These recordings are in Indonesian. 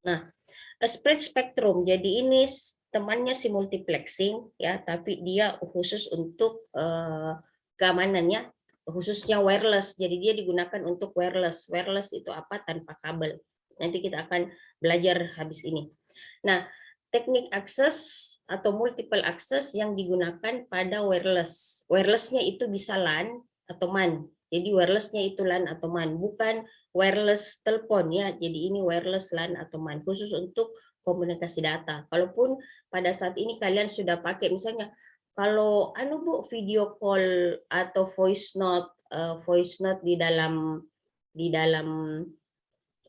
Nah, spread spectrum. Jadi ini temannya si multiplexing ya, tapi dia khusus untuk keamanannya, khususnya wireless. Jadi dia digunakan untuk wireless. Wireless itu apa? Tanpa kabel. Nanti kita akan belajar habis ini. Nah, teknik akses atau multiple access yang digunakan pada wireless. Wirelessnya itu bisa LAN atau MAN. Jadi wirelessnya itu LAN atau MAN, bukan wireless telepon ya. Jadi ini wireless LAN atau MAN khusus untuk komunikasi data. Kalaupun pada saat ini kalian sudah pakai misalnya kalau Bu video call atau voice note di dalam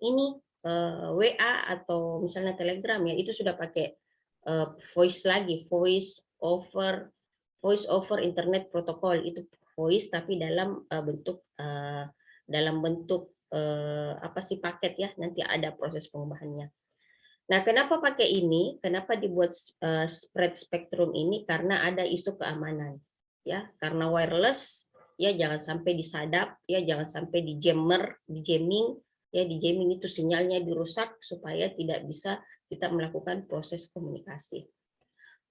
ini WA atau misalnya Telegram ya, itu sudah pakai voice lagi, voice over internet protocol, itu voice tapi dalam bentuk apa sih paket ya, nanti ada proses pengubahannya. Nah, kenapa pakai ini? Kenapa dibuat spread spectrum ini? Karena ada isu keamanan, ya. Karena wireless, ya jangan sampai disadap, ya jangan sampai di jamming, ya di jamming itu sinyalnya dirusak supaya tidak bisa kita melakukan proses komunikasi.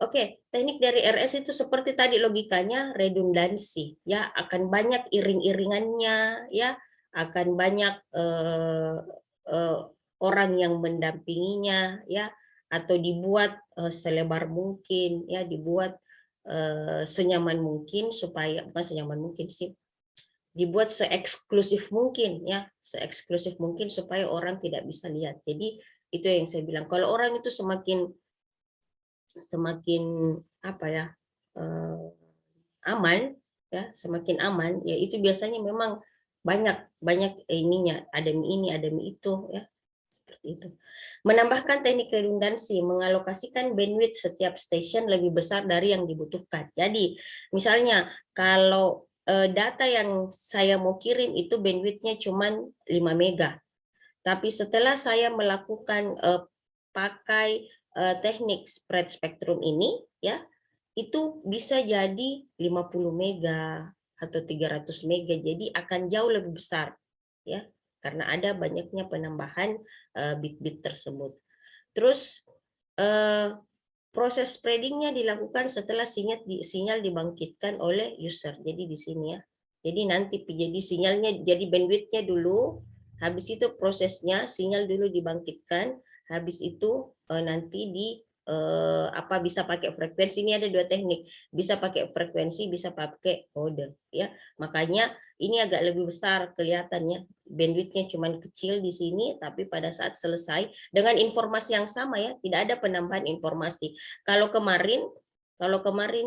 Oke, teknik dari RS itu seperti tadi logikanya redundansi, ya akan banyak iring-iringannya, ya akan banyak eh, orang yang mendampinginya, ya atau dibuat selebar mungkin, ya dibuat senyaman mungkin supaya bukan senyaman mungkin sih, dibuat seeksklusif mungkin, ya seeksklusif mungkin supaya orang tidak bisa lihat. Jadi itu yang saya bilang. Kalau orang itu semakin apa ya eh, aman ya semakin aman ya itu biasanya memang banyak banyak ininya ada mie ini ada mie itu ya seperti itu. Menambahkan teknik redundansi mengalokasikan bandwidth setiap station lebih besar dari yang dibutuhkan. Jadi misalnya kalau data yang saya mau kirim itu bandwidthnya cuma 5 mega, tapi setelah saya melakukan pakai teknik spread spectrum ini, ya, itu bisa jadi 50 mega atau 300 mega. Jadi akan jauh lebih besar, ya, karena ada banyaknya penambahan bit-bit tersebut. Terus proses spreadingnya dilakukan setelah sinyal dibangkitkan oleh user. Jadi di sini ya. Jadi nanti jadi sinyalnya jadi bandwidthnya dulu, habis itu prosesnya sinyal dulu dibangkitkan, habis itu nanti apa bisa pakai frekuensi. Ini ada dua teknik, bisa pakai frekuensi, bisa pakai kode ya. Makanya ini agak lebih besar kelihatannya, bandwidthnya cuma kecil di sini, tapi pada saat selesai dengan informasi yang sama ya, tidak ada penambahan informasi. Kalau kemarin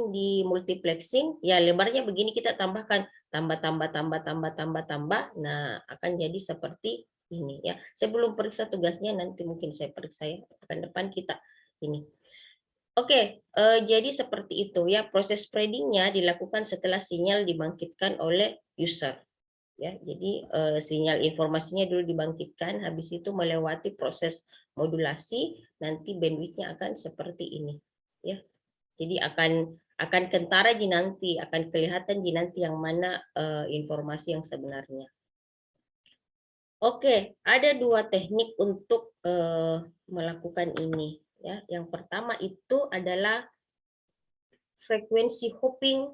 di multiplexing ya lebarnya begini, kita tambahkan tambah. Nah, akan jadi seperti ini ya. Saya belum periksa tugasnya, nanti mungkin saya periksa ya pekan depan kita ini. Oke, jadi seperti itu ya, proses spreadingnya dilakukan setelah sinyal dibangkitkan oleh user. Ya, jadi sinyal informasinya dulu dibangkitkan, habis itu melewati proses modulasi, nanti bandwidthnya akan seperti ini. Ya, jadi akan kentara di nanti, akan kelihatan di nanti yang mana informasi yang sebenarnya. Oke, ada dua teknik untuk melakukan ini. Ya, yang pertama itu adalah frekuensi hopping.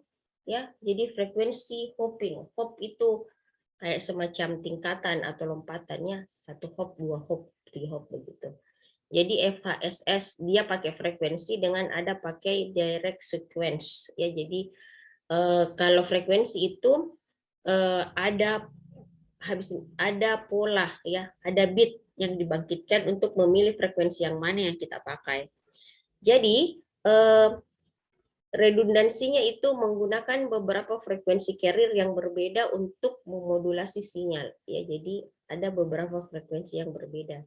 Ya, jadi frekuensi hopping. Hop itu kayak semacam tingkatan atau lompatannya, satu hop, dua hop, tiga hop begitu. Jadi FHSS dia pakai frekuensi dengan ada pakai direct sequence ya. Jadi kalau frekuensi itu ada pola ya, ada bit yang dibangkitkan untuk memilih frekuensi yang mana yang kita pakai. Jadi redundansinya itu menggunakan beberapa frekuensi carrier yang berbeda untuk memodulasi sinyal ya. Jadi ada beberapa frekuensi yang berbeda.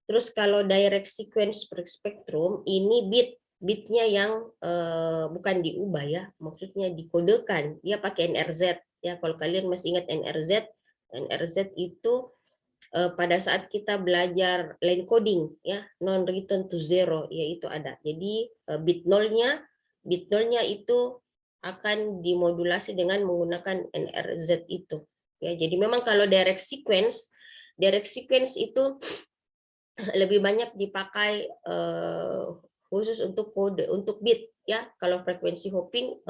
Terus kalau direct sequence spektrum ini bitnya yang bukan diubah ya, maksudnya dikodekan. Dia pakai NRZ ya. Kalau kalian masih ingat NRZ itu pada saat kita belajar line coding ya, non return to zero yaitu ada. Jadi bit nolnya itu akan dimodulasi dengan menggunakan NRZ itu. Ya, jadi memang kalau direct sequence itu lebih banyak dipakai khusus untuk kode, untuk bit ya. Kalau frekuensi hopping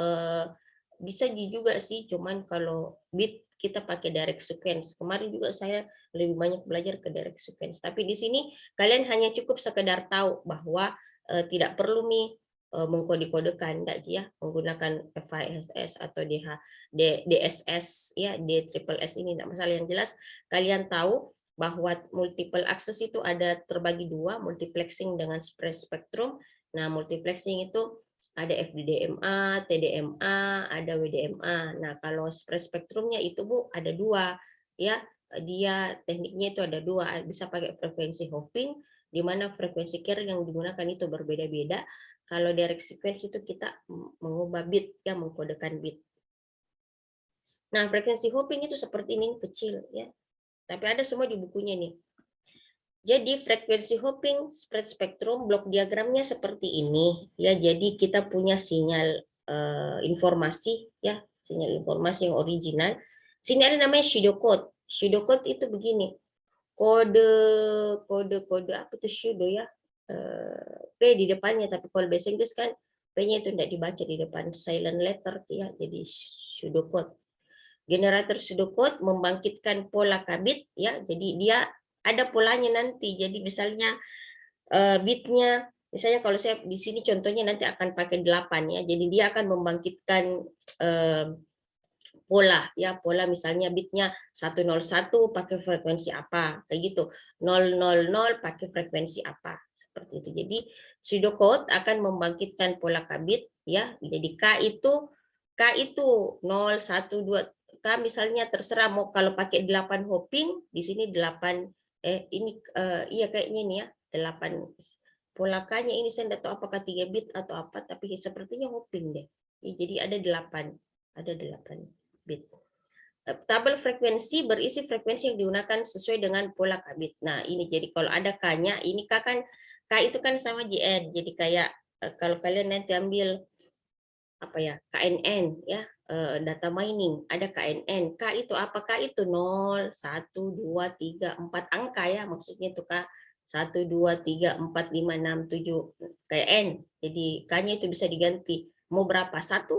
bisa juga sih, cuman kalau bit kita pakai direct sequence. Kemarin juga saya lebih banyak belajar ke direct sequence. Tapi di sini kalian hanya cukup sekedar tahu bahwa tidak perlu mengkode-kodekan, enggak ya, menggunakan FISS atau DSS ya, DSSS ini enggak masalah. Yang jelas kalian tahu bahwa multiple access itu ada terbagi dua, multiplexing dengan spread spectrum. Nah, multiplexing itu ada FDDMA, TDMA, ada WDMA. Nah, kalau spread spektrumnya itu Bu ada dua, ya. Dia tekniknya itu ada dua, bisa pakai frekuensi hopping, di mana frekuensi carrier yang digunakan itu berbeda-beda. Kalau direct sequence itu kita mengubah bit, ya, mengkodekan bit. Nah, frekuensi hopping itu seperti ini, kecil, ya. Tapi ada semua di bukunya nih. Jadi frekuensi hopping spread spektrum blok diagramnya seperti ini ya. Jadi kita punya sinyal informasi ya, sinyal informasi yang original. Sini ada namanya pseudocode. Pseudocode itu begini. Kode apa itu pseudo ya? P di depannya, tapi kalau bahasa Inggris kan P-nya itu tidak dibaca di depan, silent letter ya. Jadi pseudocode. Generator pseudocode membangkitkan pola kabit ya. Jadi dia ada polanya nanti. Jadi misalnya bitnya, misalnya kalau saya di sini contohnya nanti akan pakai 8 ya. Jadi dia akan membangkitkan pola ya, pola misalnya bitnya 101 pakai frekuensi apa, kayak gitu. 000 pakai frekuensi apa, seperti itu. Jadi pseudocode akan membangkitkan pola kabit ya. Jadi K itu 0, 1, 2, K misalnya terserah mau kalau pakai 8 hopping, di sini 8 ini iya kayaknya ini ya, 8 pola K-nya ini saya tidak tahu apakah 3 bit atau apa, tapi sepertinya hopping deh. Jadi ada 8 bit. Tabel frekuensi berisi frekuensi yang digunakan sesuai dengan pola kabit. Nah, ini jadi kalau ada K-nya, ini K kan K itu kan sama JN. Jadi kayak kalau kalian nanti ambil apa ya, KNN ya, data mining, ada KNN. K itu apa? K itu 0, 1, 2, 3, 4 angka ya, maksudnya itu K 1, 2, 3, 4, 5, 6, 7 kayak N. Jadi K-nya itu bisa diganti. Mau berapa? 1,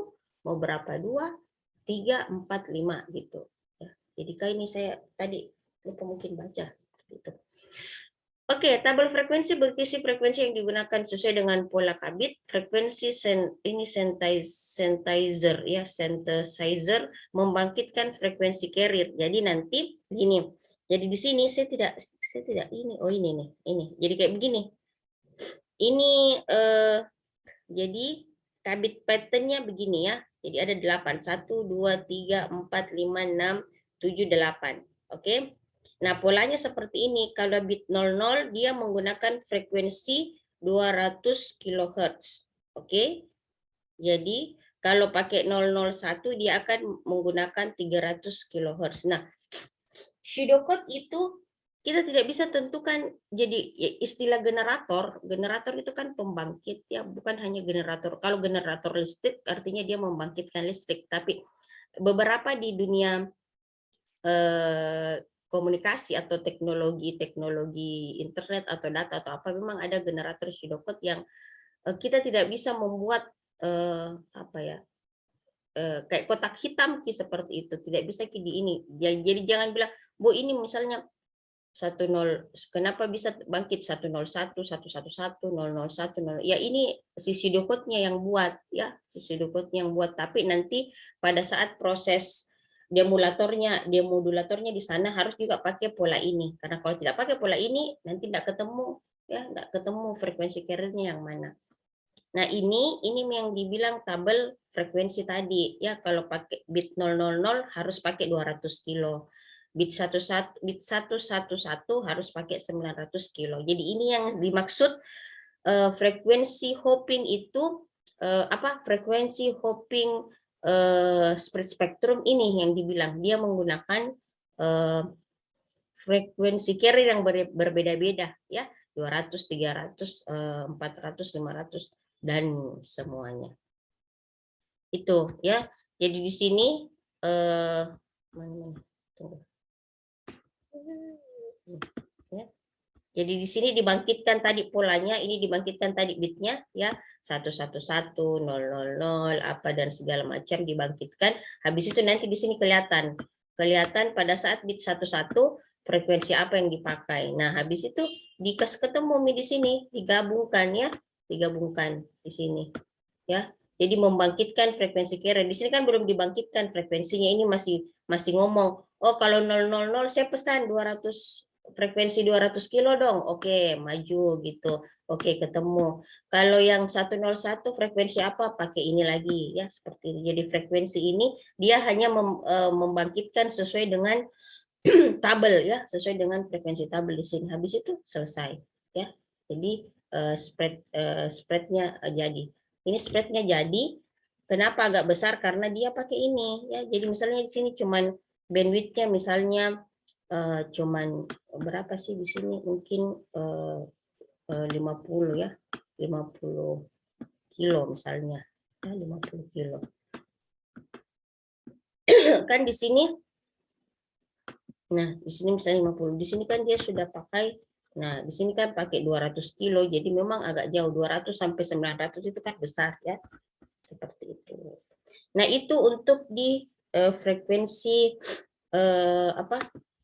mau berapa? 2, 3, 4, 5 gitu. Ya. Jadi K ini saya tadi lupa mungkin baca gitu. Oke, tabel frekuensi berisi frekuensi yang digunakan sesuai dengan pola kabit. Frekuensi ini synthesizer ya, synthesizer membangkitkan frekuensi carrier. Jadi nanti gini. Jadi di sini saya tidak ini. Oh ini nih, ini. Jadi kayak begini. Ini jadi kabit patternnya begini ya. Jadi ada 8, 1, 2, 3, 4, 5, 6, 7, 8. Oke. Nah, polanya seperti ini. Kalau bit 00 dia menggunakan frekuensi 200 kHz. Oke. Jadi kalau pakai 001 dia akan menggunakan 300 kHz. Nah, pseudocode itu kita tidak bisa tentukan. Jadi istilah generator itu kan pembangkit ya, bukan hanya generator. Kalau generator listrik artinya dia membangkitkan listrik, tapi beberapa di dunia komunikasi atau teknologi internet atau data atau apa, memang ada generator pseudocode yang kita tidak bisa membuat apa ya, kayak kotak hitam seperti itu, tidak bisa di ini. Jadi jangan bilang Bu ini misalnya 10, kenapa bisa bangkit 101, 111, 001, 0. Ya ini si pseudocode-nya yang buat ya, si pseudocode-nya yang buat. Tapi nanti pada saat proses demodulatornya di sana harus juga pakai pola ini. Karena kalau tidak pakai pola ini nanti tidak ketemu ya, tidak ketemu frekuensi carrier-nya yang mana. Nah, ini yang dibilang tabel frekuensi tadi ya. Kalau pakai bit 000 harus pakai 200 kilo. Bit 111 harus pakai 900 kilo. Jadi ini yang dimaksud frekuensi hopping itu apa? Frekuensi hopping spread spectrum ini yang dibilang dia menggunakan frekuensi carrier yang berbeda-beda ya. 200, 300, 400, 500 dan semuanya. Itu ya. Jadi di sini mana? Tunggu. Ya. Jadi di sini dibangkitkan tadi polanya, ini dibangkitkan tadi bitnya ya 111, 000 apa dan segala macam dibangkitkan. Habis itu nanti di sini kelihatan pada saat bit 11 frekuensi apa yang dipakai. Nah, habis itu dikas ketemu di sini, digabungkan ya, digabungkan di sini ya. Jadi membangkitkan frekuensi carrier. Di sini kan belum dibangkitkan frekuensinya, ini masih ngomong, oh kalau 000 saya pesan 200 frekuensi 200 kilo dong. Oke, maju gitu. Oke, ketemu. Kalau yang 101 frekuensi apa? Pakai ini lagi ya, seperti ini. Jadi frekuensi ini dia hanya membangkitkan sesuai dengan tabel ya, sesuai dengan frekuensi tabel di sini. Habis itu selesai ya. Jadi spreadnya jadi. Ini spreadnya jadi. Kenapa agak besar? Karena dia pakai ini ya. Jadi misalnya di sini cuman bandwidthnya misalnya cuman berapa sih di sini? Mungkin 50 ya, 50 kilo misalnya. Ya, 50 kilo. Kan di sini. Nah, di sini misalnya 50. Di sini kan dia sudah pakai. Nah, di sini kan pakai 200 kilo. Jadi memang agak jauh. 200 sampai 900 itu kan besar ya. Seperti itu. Nah, itu untuk di frekuensi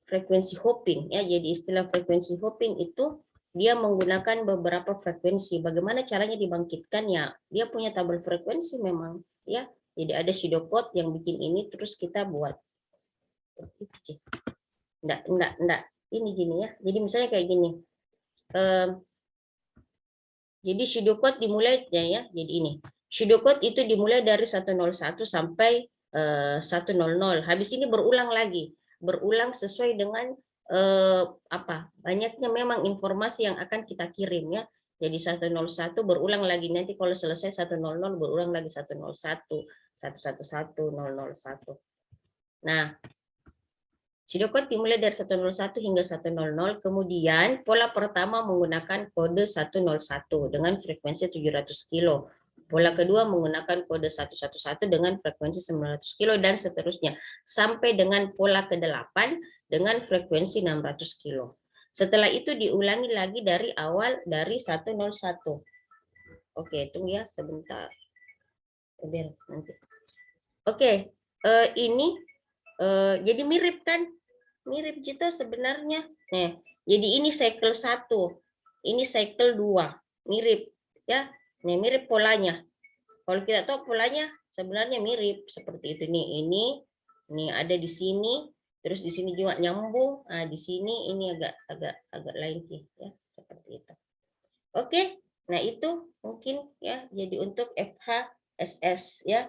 frekuensi hopping ya. Jadi istilah frekuensi hopping itu dia menggunakan beberapa frekuensi. Bagaimana caranya dibangkitkan ya? Dia punya tabel frekuensi memang ya. Jadi ada pseudocode yang bikin ini terus kita buat. Enggak. Ini gini ya. Jadi misalnya kayak gini. Jadi pseudocode dimulai ya. Jadi ini. Pseudocode itu dimulai dari 101 sampai 100. Habis ini berulang lagi. Berulang sesuai dengan banyaknya memang informasi yang akan kita kirim ya. Jadi 101 berulang lagi, nanti kalau selesai 100 berulang lagi 101, 111, 001. Nah, pseudocode dimulai dari 101 hingga 100, kemudian pola pertama menggunakan kode 101 dengan frekuensi 700 kilo. Pola kedua menggunakan kode 111 dengan frekuensi 900 kilo dan seterusnya. Sampai dengan pola ke-8 dengan frekuensi 600 kilo. Setelah itu diulangi lagi dari awal dari 101. Oke, tunggu ya sebentar. Nanti. Oke, ini jadi mirip kan? Mirip gitu sebenarnya. Nah, jadi ini cycle 1, ini cycle 2, mirip ya. Nih mirip polanya. Kalau kita tahu polanya sebenarnya mirip seperti itu nih. Ini ada di sini, terus di sini juga nyambung. Nah, di sini ini agak lain sih ya, seperti itu. Oke. Nah, itu mungkin ya jadi untuk FHSS ya.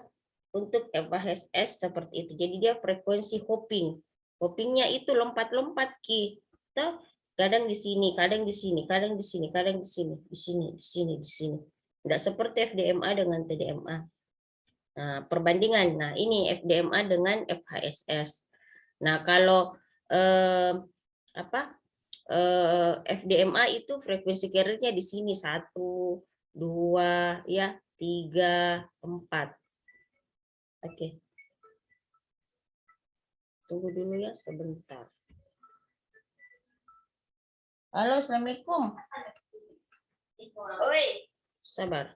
Untuk FHSS seperti itu. Jadi dia frekuensi hopping. Hoppingnya itu lompat-lompat kita kadang di sini, kadang di sini, kadang di sini, kadang di sini, di sini, di sini, di sini. Tidak seperti FDMA dengan TDMA. Nah, perbandingan. Nah, ini FDMA dengan FHSS. Nah, kalau FDMA itu frekuensi carrier-nya di sini 1, 2, ya 3, 4. Oke. Tunggu dulu ya sebentar. Halo, Assalamualaikum. Oi. Sabar.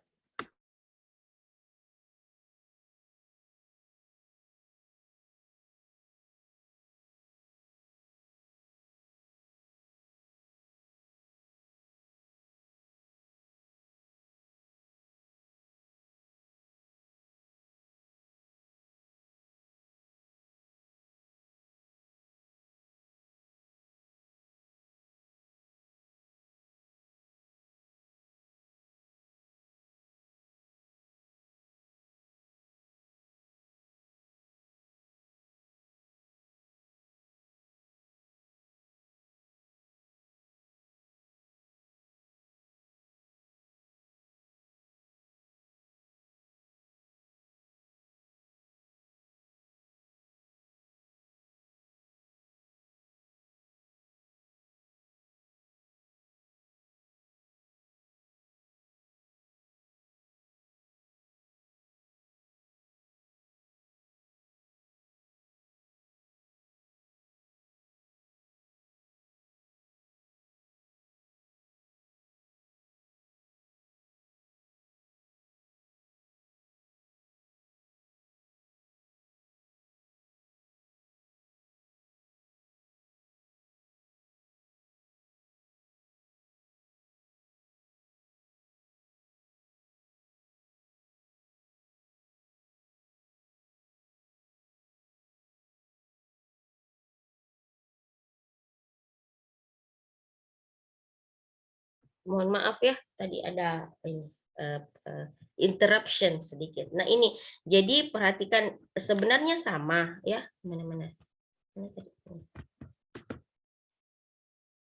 Mohon maaf ya, tadi ada ini interruption sedikit. Nah ini, jadi perhatikan sebenarnya sama ya, mana-mana.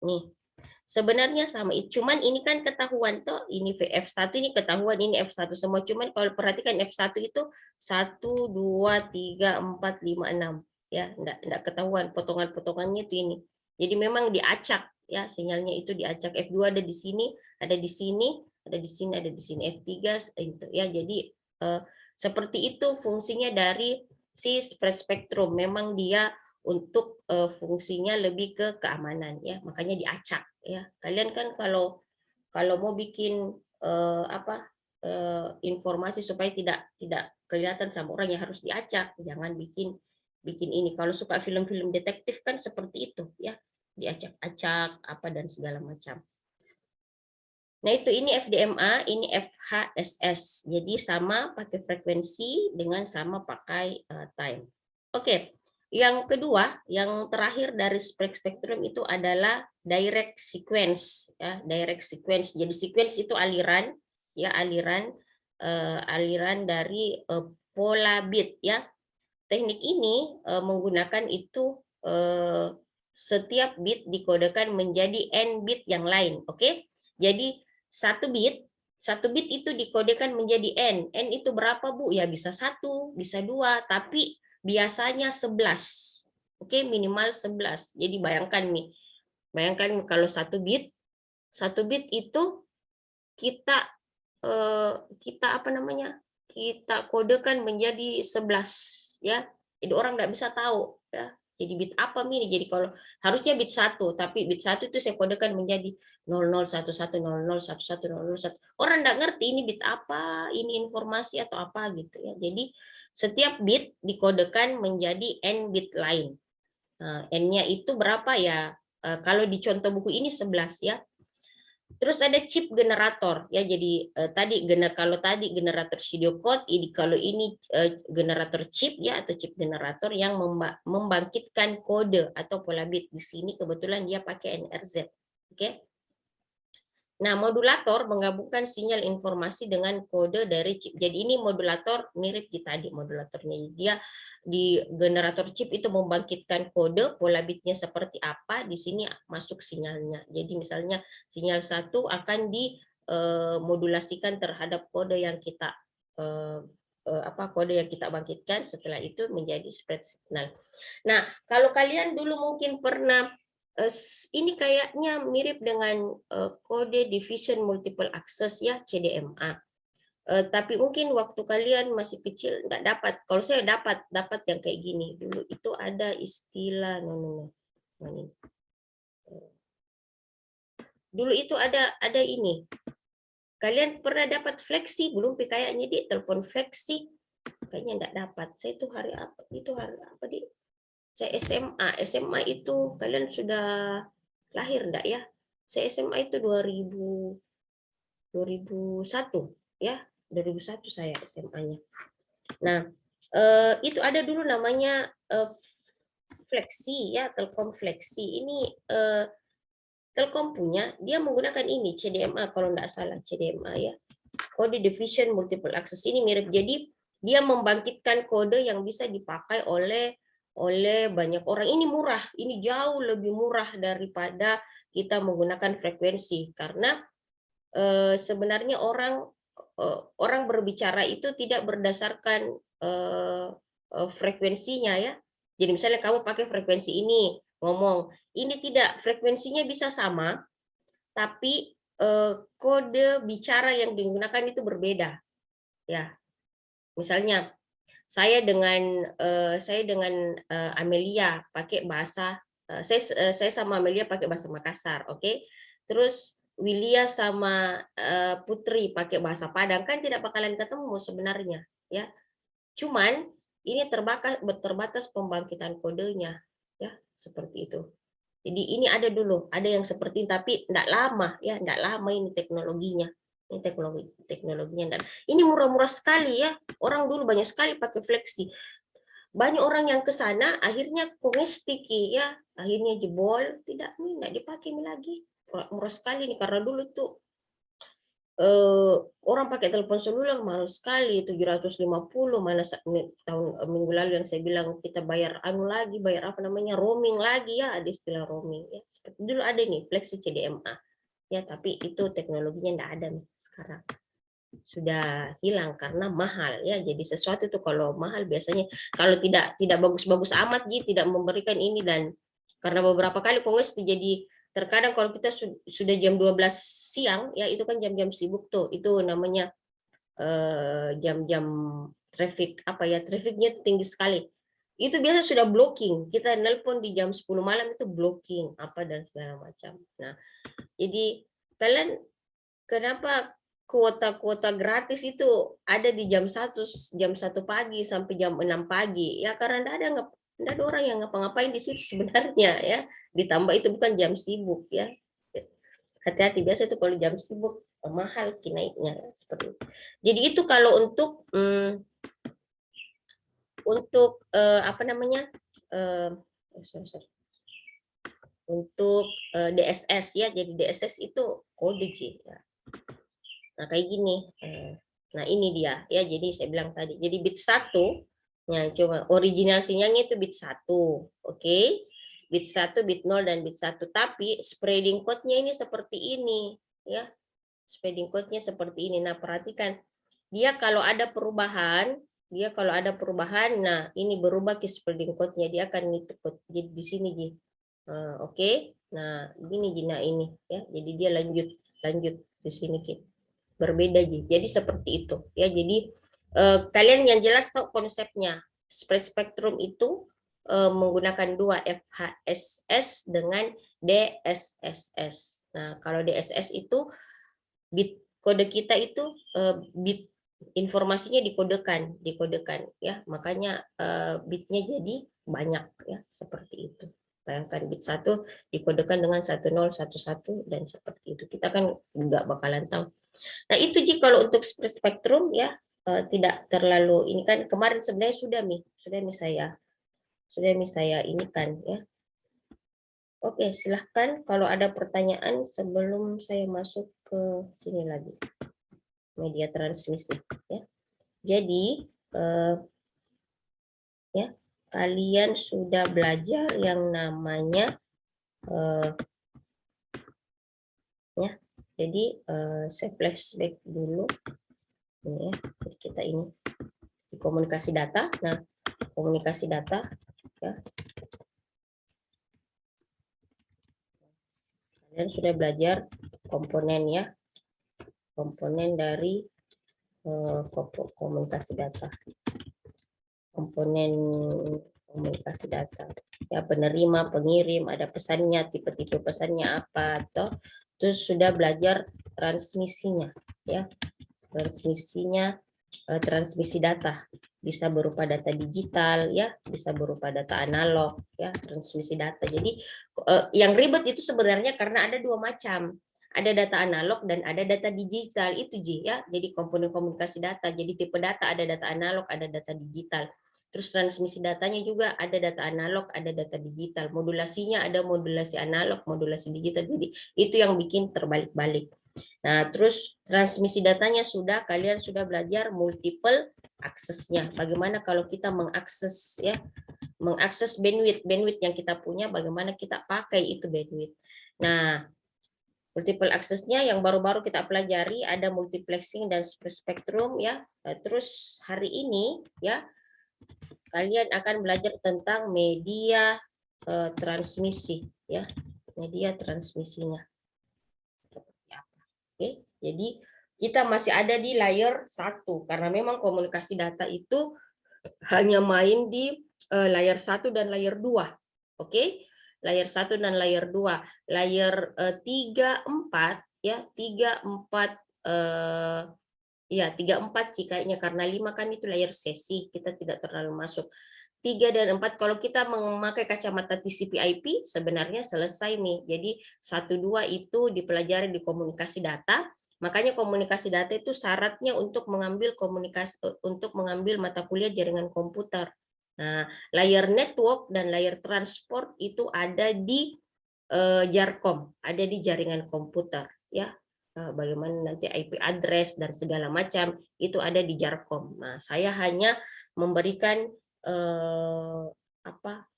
Nih, sebenarnya sama, cuman ini kan ketahuan toh, ini F1 ini ketahuan, ini F1 semua, cuman kalau perhatikan F1 itu 1, 2, 3, 4, 5, 6 ya, enggak ketahuan potongan-potongannya itu ini. Jadi memang diacak ya, sinyalnya itu diacak. F2 ada di sini, ada di sini, ada di sini, ada di sini. F3 itu ya. Jadi seperti itu fungsinya dari si spread spektrum. Memang dia untuk fungsinya lebih ke keamanan ya, makanya diacak ya. Kalian kan kalau mau bikin informasi supaya tidak kelihatan sama orang, ya harus diacak, jangan bikin ini. Kalau suka film-film detektif kan seperti itu ya, diacak-acak apa dan segala macam. Nah itu, ini FDMA, ini FHSS, jadi sama pakai frekuensi dengan sama pakai time. Oke. Yang kedua, yang terakhir dari spektrum itu adalah direct sequence ya, direct sequence. Jadi sequence itu aliran ya, aliran dari pola bit ya. Teknik ini menggunakan itu setiap bit dikodekan menjadi n bit yang lain, oke? Jadi satu bit itu dikodekan menjadi n. N itu berapa, Bu? Ya bisa 1, bisa 2, tapi biasanya 11. Oke, minimal 11. Jadi bayangkan nih. Bayangkan kalau satu bit itu kita apa namanya? Kita kodekan menjadi 11 ya. Jadi orang nggak bisa tahu ya. Jadi bit apa ini? Jadi kalau harusnya bit 1, tapi bit 1 itu saya kodekan menjadi 0011001100. Orang nggak ngerti ini bit apa, ini informasi atau apa gitu ya. Jadi setiap bit dikodekan menjadi n bit lain. Nah, n-nya itu berapa ya? Kalau di contoh buku ini 11 ya. Terus ada chip generator ya, jadi kalau tadi generator pseudocode, ini kalau ini generator chip ya, atau chip generator yang membangkitkan kode atau pola bit. Di sini kebetulan dia pakai NRZ. Oke. Nah, modulator menggabungkan sinyal informasi dengan kode dari chip. Jadi ini modulator mirip di tadi modulatornya. Dia di generator chip itu membangkitkan kode, pola bitnya seperti apa, di sini masuk sinyalnya. Jadi misalnya sinyal 1 akan dimodulasikan terhadap kode yang kita kode yang kita bangkitkan, setelah itu menjadi spread signal. Nah, kalau kalian dulu mungkin pernah ini kayaknya mirip dengan kode division multiple access ya, CDMA. Tapi mungkin waktu kalian masih kecil nggak dapat. Kalau saya dapat yang kayak gini. Dulu itu ada istilah dulu itu ada ini. Kalian pernah dapat fleksi belum? Kayaknya di telepon fleksi. Kayaknya nggak dapat. Saya itu hari apa? Itu hari apa di? Saya SMA itu kalian sudah lahir enggak ya? Saya SMA itu 2001 ya, 2001 saya SMA-nya. Nah, itu ada dulu namanya fleksi ya, Telkom fleksi. Ini Telkom punya, dia menggunakan ini CDMA kalau enggak salah, CDMA ya. Kode division multiple access ini mirip. Jadi dia membangkitkan kode yang bisa dipakai oleh banyak orang. Ini murah, ini jauh lebih murah daripada kita menggunakan frekuensi, karena sebenarnya orang berbicara itu tidak berdasarkan frekuensinya ya. Jadi misalnya kamu pakai frekuensi ini ngomong, ini tidak, frekuensinya bisa sama, tapi kode bicara yang digunakan itu berbeda ya. Misalnya saya dengan Amelia pakai bahasa saya sama Amelia pakai bahasa Makassar, oke? Terus Willia sama Putri pakai bahasa Padang, kan tidak bakalan ketemu sebenarnya ya. Cuman ini terbatas pembangkitan kodenya ya, seperti itu. Jadi ini ada dulu, ada yang seperti ini, tapi enggak lama ya, enggak lama ini teknologinya. Ini teknologinya, dan ini murah-murah sekali ya. Orang dulu banyak sekali pakai fleksi. Banyak orang yang ke sana akhirnya sticky ya, akhirnya jebol, tidak dipakai lagi. Murah sekali nih, karena dulu tuh orang pakai telepon seluler mahal sekali, 750, mana minggu lalu yang saya bilang kita bayar bayar apa namanya, roaming lagi ya, ada istilah roaming ya. Seperti dulu ada nih Flexi CDMA ya, tapi itu teknologinya enggak ada nih sekarang. Sudah hilang karena mahal ya. Jadi sesuatu itu kalau mahal biasanya kalau tidak bagus-bagus amat gitu, tidak memberikan ini, dan karena beberapa kali kongres jadi terkadang kalau kita sudah jam 12 siang ya, itu kan jam-jam sibuk tuh, itu namanya jam-jam traffic apa ya, trafficnya tinggi sekali. Itu biasa sudah blocking, kita nelpon di jam 10 malam itu blocking apa dan segala macam. Nah, jadi kalian kenapa kuota-kuota gratis itu ada di jam 1 pagi sampai jam 6 pagi? Ya karena enggak ada orang yang ngapa-ngapain di situ sebenarnya ya. Ditambah itu bukan jam sibuk ya. Hati-hati, biasa itu kalau jam sibuk mahal naiknya seperti itu. Jadi itu kalau untuk apa namanya? Untuk DSS ya. Jadi DSS itu kode sih ya. Nah, kayak gini. Nah, ini dia ya. Jadi saya bilang tadi. Jadi bit 1, nah coba original sinyalnya itu bit 1. Oke. Bit 1, bit 0 dan bit 1. Tapi spreading code-nya ini seperti ini ya. Spreading code-nya seperti ini. Nah, perhatikan. Dia kalau ada perubahan, nah ini berubah ke spreading code-nya, dia akan ngikut jadi di sini Ji. Oke. Nah, gini Ji, nah ini ya. Jadi dia lanjut di sini Ki. Berbeda Ji. Jadi seperti itu ya. Jadi kalian yang jelas tahu konsepnya. Spread spektrum itu menggunakan 2 FHSS dengan DSSS. Nah, kalau DSS itu bit kode kita itu bit informasinya dikodekan ya, makanya bitnya jadi banyak ya, seperti itu. Bayangkan bit 1 dikodekan dengan 1011 dan seperti itu, kita kan nggak bakalan tahu. Nah itu Ji kalau untuk spektrum ya, tidak terlalu ini kan, kemarin sebenarnya sudah saya ini kan ya. Oke, silahkan kalau ada pertanyaan sebelum saya masuk ke sini lagi, media transmisi ya. Jadi ya, kalian sudah belajar yang namanya ya. Jadi saya flashback dulu ini ya. Jadi kita ini di komunikasi data. Nah, komunikasi data ya. Kalian sudah belajar komponen ya. Komponen dari komunikasi data. Komponen komunikasi data ya, penerima, pengirim, ada pesannya, tipe-tipe pesannya apa, terus sudah belajar transmisinya ya, transmisi data bisa berupa data digital ya, bisa berupa data analog ya, transmisi data. Jadi yang ribet itu sebenarnya karena ada 2 macam, ada data analog dan ada data digital itu Ji ya. Jadi komponen komunikasi data, jadi tipe data ada data analog, ada data digital. Terus transmisi datanya juga ada data analog, ada data digital. Modulasinya ada modulasi analog, modulasi digital. Jadi itu yang bikin terbalik-balik. Nah, terus transmisi datanya kalian sudah belajar multiple aksesnya. Bagaimana kalau kita mengakses ya, mengakses bandwidth yang kita punya, bagaimana kita pakai itu bandwidth. Nah, multiple aksesnya yang baru-baru kita pelajari ada multiplexing dan spektrum ya. Terus hari ini ya, kalian akan belajar tentang media transmisi ya, media transmisinya seperti apa. Oke, jadi kita masih ada di layer 1 karena memang komunikasi data itu hanya main di layer 1 dan layer 2. Oke, layer 1 dan layer 2. Layer 3, 4 ya, 3, 4 ya 3, 4 sih kayaknya, karena 5 kan itu layer sesi, kita tidak terlalu masuk. 3 dan 4 kalau kita memakai kacamata TCP/IP sebenarnya selesai nih. Jadi 1, 2 itu dipelajari di komunikasi data. Makanya komunikasi data itu syaratnya untuk mengambil mata kuliah jaringan komputer. Nah, layer network dan layer transport itu ada di JARCOM, ada di jaringan komputer ya. bagaimana nanti IP address dan segala macam itu ada di Jarkom. Nah, saya hanya memberikan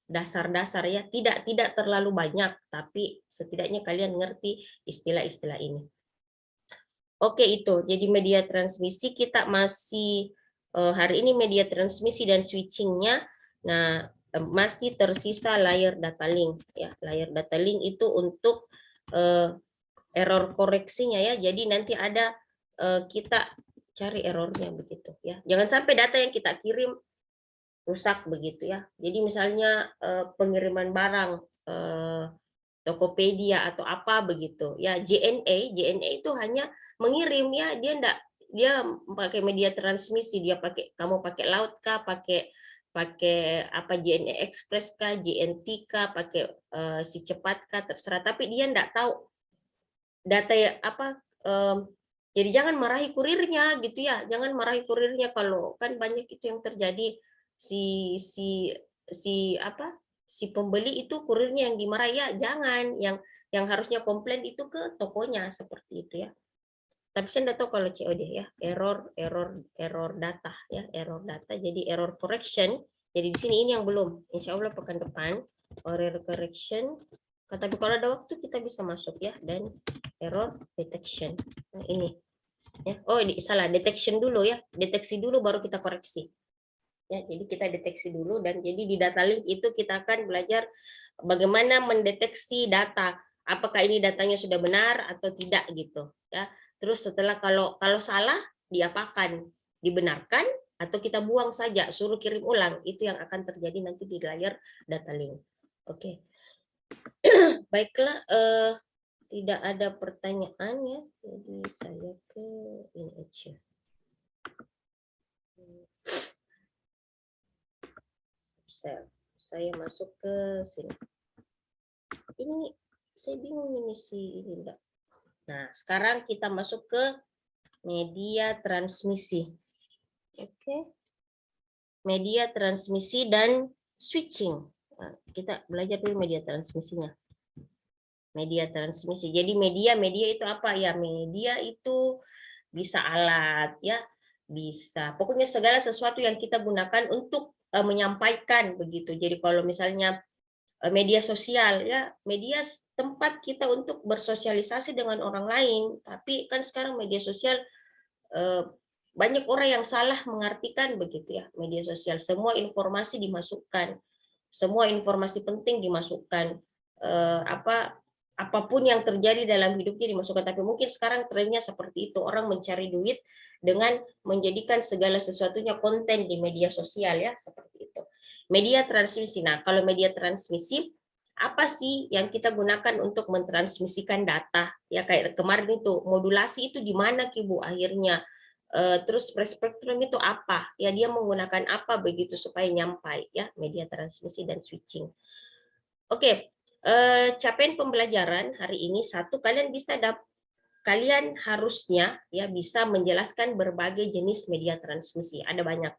dasar-dasar ya, tidak terlalu banyak, tapi setidaknya kalian ngerti istilah-istilah ini. Oke, itu jadi media transmisi. Kita masih hari ini media transmisi dan switchingnya. Nah, masih tersisa layer data link ya. Layer data link itu untuk error koreksinya ya. Jadi nanti ada kita cari errornya begitu ya. Jangan sampai data yang kita kirim rusak begitu ya. Jadi misalnya pengiriman barang Tokopedia atau apa begitu ya, JNE itu hanya mengirim ya, dia pakai media transmisi, kamu pakai laut kah, pakai apa JNE Express kah, JNT kah, pakai si cepat kah, terserah, tapi dia enggak tahu data apa jadi jangan marahi kurirnya gitu ya, jangan marahi kurirnya. Kalau kan banyak itu yang terjadi, si pembeli itu kurirnya yang dimarahi, ya jangan. Yang harusnya komplain itu ke tokonya seperti itu ya. Tapi saya enggak tahu kalau COD ya, error data ya, error data. Jadi error correction. Jadi di sini ini yang belum. Insya Allah pekan depan error correction. Tapi kalau ada waktu kita bisa masuk ya, dan error detection. Nah, ini ya. Oh, salah, detection dulu ya. Deteksi dulu baru kita koreksi. Ya, jadi kita deteksi dulu, dan jadi di data link itu kita akan belajar bagaimana mendeteksi data, apakah ini datanya sudah benar atau tidak gitu ya. Terus setelah kalau salah diapakan, dibenarkan atau kita buang saja, suruh kirim ulang. Itu yang akan terjadi nanti di layar data link. Oke. Baiklah, tidak ada pertanyaan ya, jadi saya ke ini aja. Saya masuk ke sini. Ini saya bingung ini ini enggak. Nah, sekarang kita masuk ke media transmisi. Oke. Media transmisi dan switching. Nah, kita belajar dulu media transmisinya. Media transmisi. Jadi media itu apa ya? Media itu bisa alat ya, bisa pokoknya segala sesuatu yang kita gunakan untuk menyampaikan begitu. Jadi kalau misalnya media sosial ya, media tempat kita untuk bersosialisasi dengan orang lain. Tapi kan sekarang media sosial banyak orang yang salah mengartikan begitu ya. Media sosial semua informasi dimasukkan, semua informasi penting dimasukkan, apapun yang terjadi dalam hidupnya dimasukkan. Tapi mungkin sekarang trennya seperti itu, orang mencari duit dengan menjadikan segala sesuatunya konten di media sosial ya, seperti itu. Media transmisi. Nah, kalau media transmisi, apa sih yang kita gunakan untuk mentransmisikan data? Ya kayak kemarin itu, modulasi itu di mana Ibu akhirnya? Terus spektrum itu apa? Ya dia menggunakan apa begitu supaya nyampai ya, media transmisi dan switching. Oke, capaian pembelajaran hari ini satu, kalian harusnya ya bisa menjelaskan berbagai jenis media transmisi, ada banyak.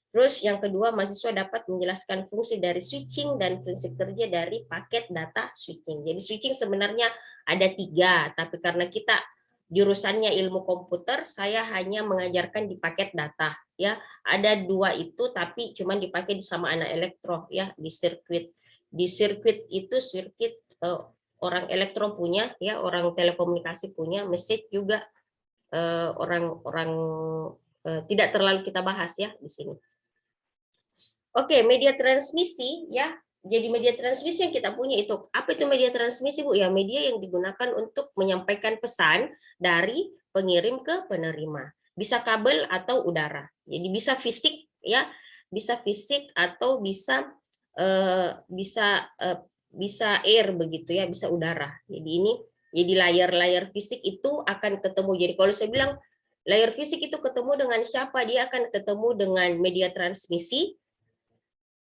Terus yang kedua, mahasiswa dapat menjelaskan fungsi dari switching dan prinsip kerja dari paket data switching. Jadi switching sebenarnya ada 3, tapi karena kita jurusannya ilmu komputer, saya hanya mengajarkan di paket data. Ya, ada 2 itu, tapi cuma dipakai sama anak elektro ya, di sirkuit. Di sirkuit itu orang elektro punya, ya orang telekomunikasi punya, message juga orang-orang tidak terlalu kita bahas ya di sini. Oke, media transmisi ya. Jadi media transmisi yang kita punya itu, apa itu media transmisi Bu? Ya media yang digunakan untuk menyampaikan pesan dari pengirim ke penerima. Bisa kabel atau udara. Jadi bisa fisik ya, bisa fisik atau bisa bisa air begitu ya, bisa udara. Jadi layar fisik itu akan ketemu. Jadi kalau saya bilang layar fisik itu ketemu dengan siapa? Dia akan ketemu dengan media transmisi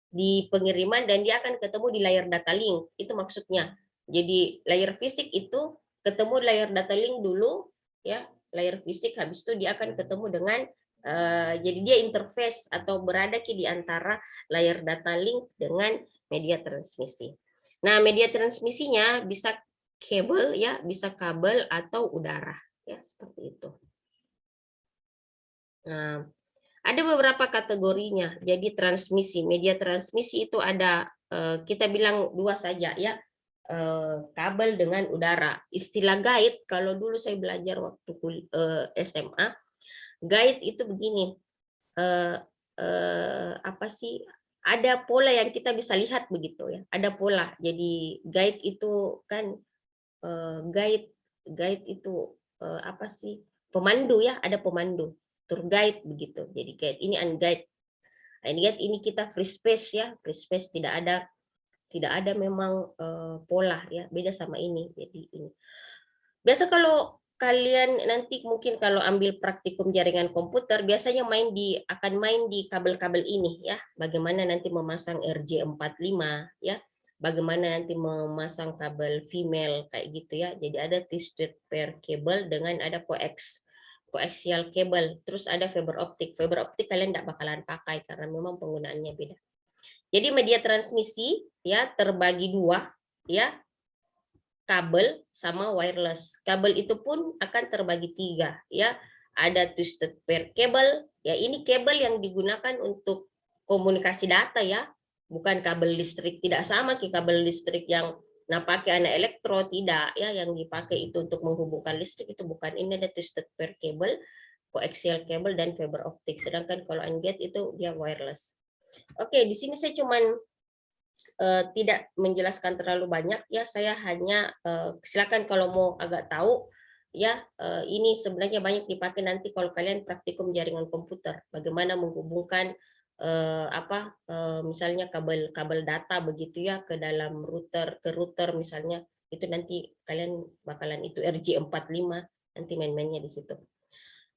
di pengiriman, dan dia akan ketemu di layar data link. Itu maksudnya. Jadi layar fisik itu ketemu layar data link dulu ya, layar fisik, habis itu dia akan ketemu dengan jadi dia interface atau berada di antara layar data link dengan media transmisi. Nah, media transmisinya bisa kabel ya, bisa kabel atau udara ya seperti itu. Nah, ada beberapa kategorinya. Jadi transmisi, media transmisi itu ada kita bilang dua saja ya, kabel dengan udara. Istilah guide kalau dulu saya belajar waktu SMA, guide itu begini, apa sih? Ada pola yang kita bisa lihat begitu ya. Ada pola. Jadi guide itu kan guide guide itu apa sih? Pemandu ya, ada pemandu. Tour guide begitu. Jadi guide ini unguide. Unguide ini kita free space ya, free space tidak ada memang pola ya, beda sama ini. Jadi ini. Biasa kalau kalian nanti mungkin kalau ambil praktikum jaringan komputer biasanya akan main di kabel-kabel ini ya. Bagaimana nanti memasang RJ45 ya. Bagaimana nanti memasang kabel female kayak gitu ya. Jadi ada twisted pair cable dengan ada coaxial cable, terus ada fiber optik. Fiber optik kalian tidak bakalan pakai karena memang penggunaannya beda. Jadi media transmisi ya terbagi dua ya, kabel sama wireless. Kabel itu pun akan terbagi tiga ya. Ada twisted pair cable, ya ini kabel yang digunakan untuk komunikasi data ya, bukan kabel listrik. Tidak sama kayak kabel listrik yang pakai anak elektro, tidak ya, yang dipakai itu untuk menghubungkan listrik itu bukan. Ini ada twisted pair cable, coaxial cable dan fiber optik. Sedangkan kalau unguide itu dia wireless. Oke, di sini saya cuman tidak menjelaskan terlalu banyak ya, saya hanya silakan kalau mau agak tahu ya, ini sebenarnya banyak dipakai nanti kalau kalian praktikum jaringan komputer, bagaimana menghubungkan misalnya kabel data begitu ya ke dalam router misalnya, itu nanti kalian bakalan itu RJ45 nanti main-mainnya di situ.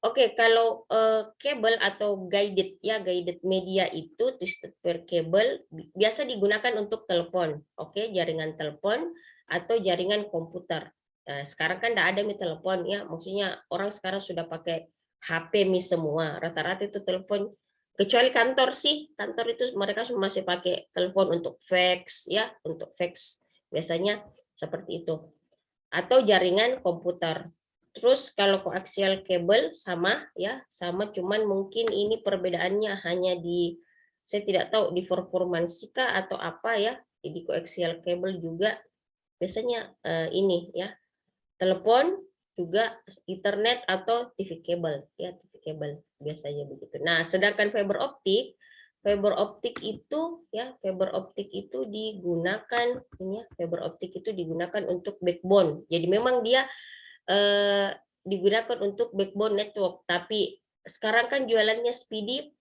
Oke, kalau kabel atau guided ya, guided media itu twisted pair cable biasa digunakan untuk telepon, oke, jaringan telepon atau jaringan komputer. Nah, sekarang kan tidak ada telepon ya, maksudnya orang sekarang sudah pakai HP semua, rata-rata itu telepon, kecuali kantor sih, kantor itu mereka masih pakai telepon untuk fax ya, untuk fax biasanya seperti itu, atau jaringan komputer. Terus kalau coaxial cable sama ya, sama cuman mungkin ini perbedaannya hanya saya tidak tahu di performansi kah atau apa ya. Jadi coaxial cable juga biasanya ini ya, telepon juga internet atau TV cable ya, TV cable biasanya begitu. Nah, sedangkan fiber optik itu ya, fiber optik itu digunakan ini ya, fiber optik itu digunakan untuk backbone. Jadi memang dia digunakan untuk backbone network, tapi sekarang kan jualannya Speedy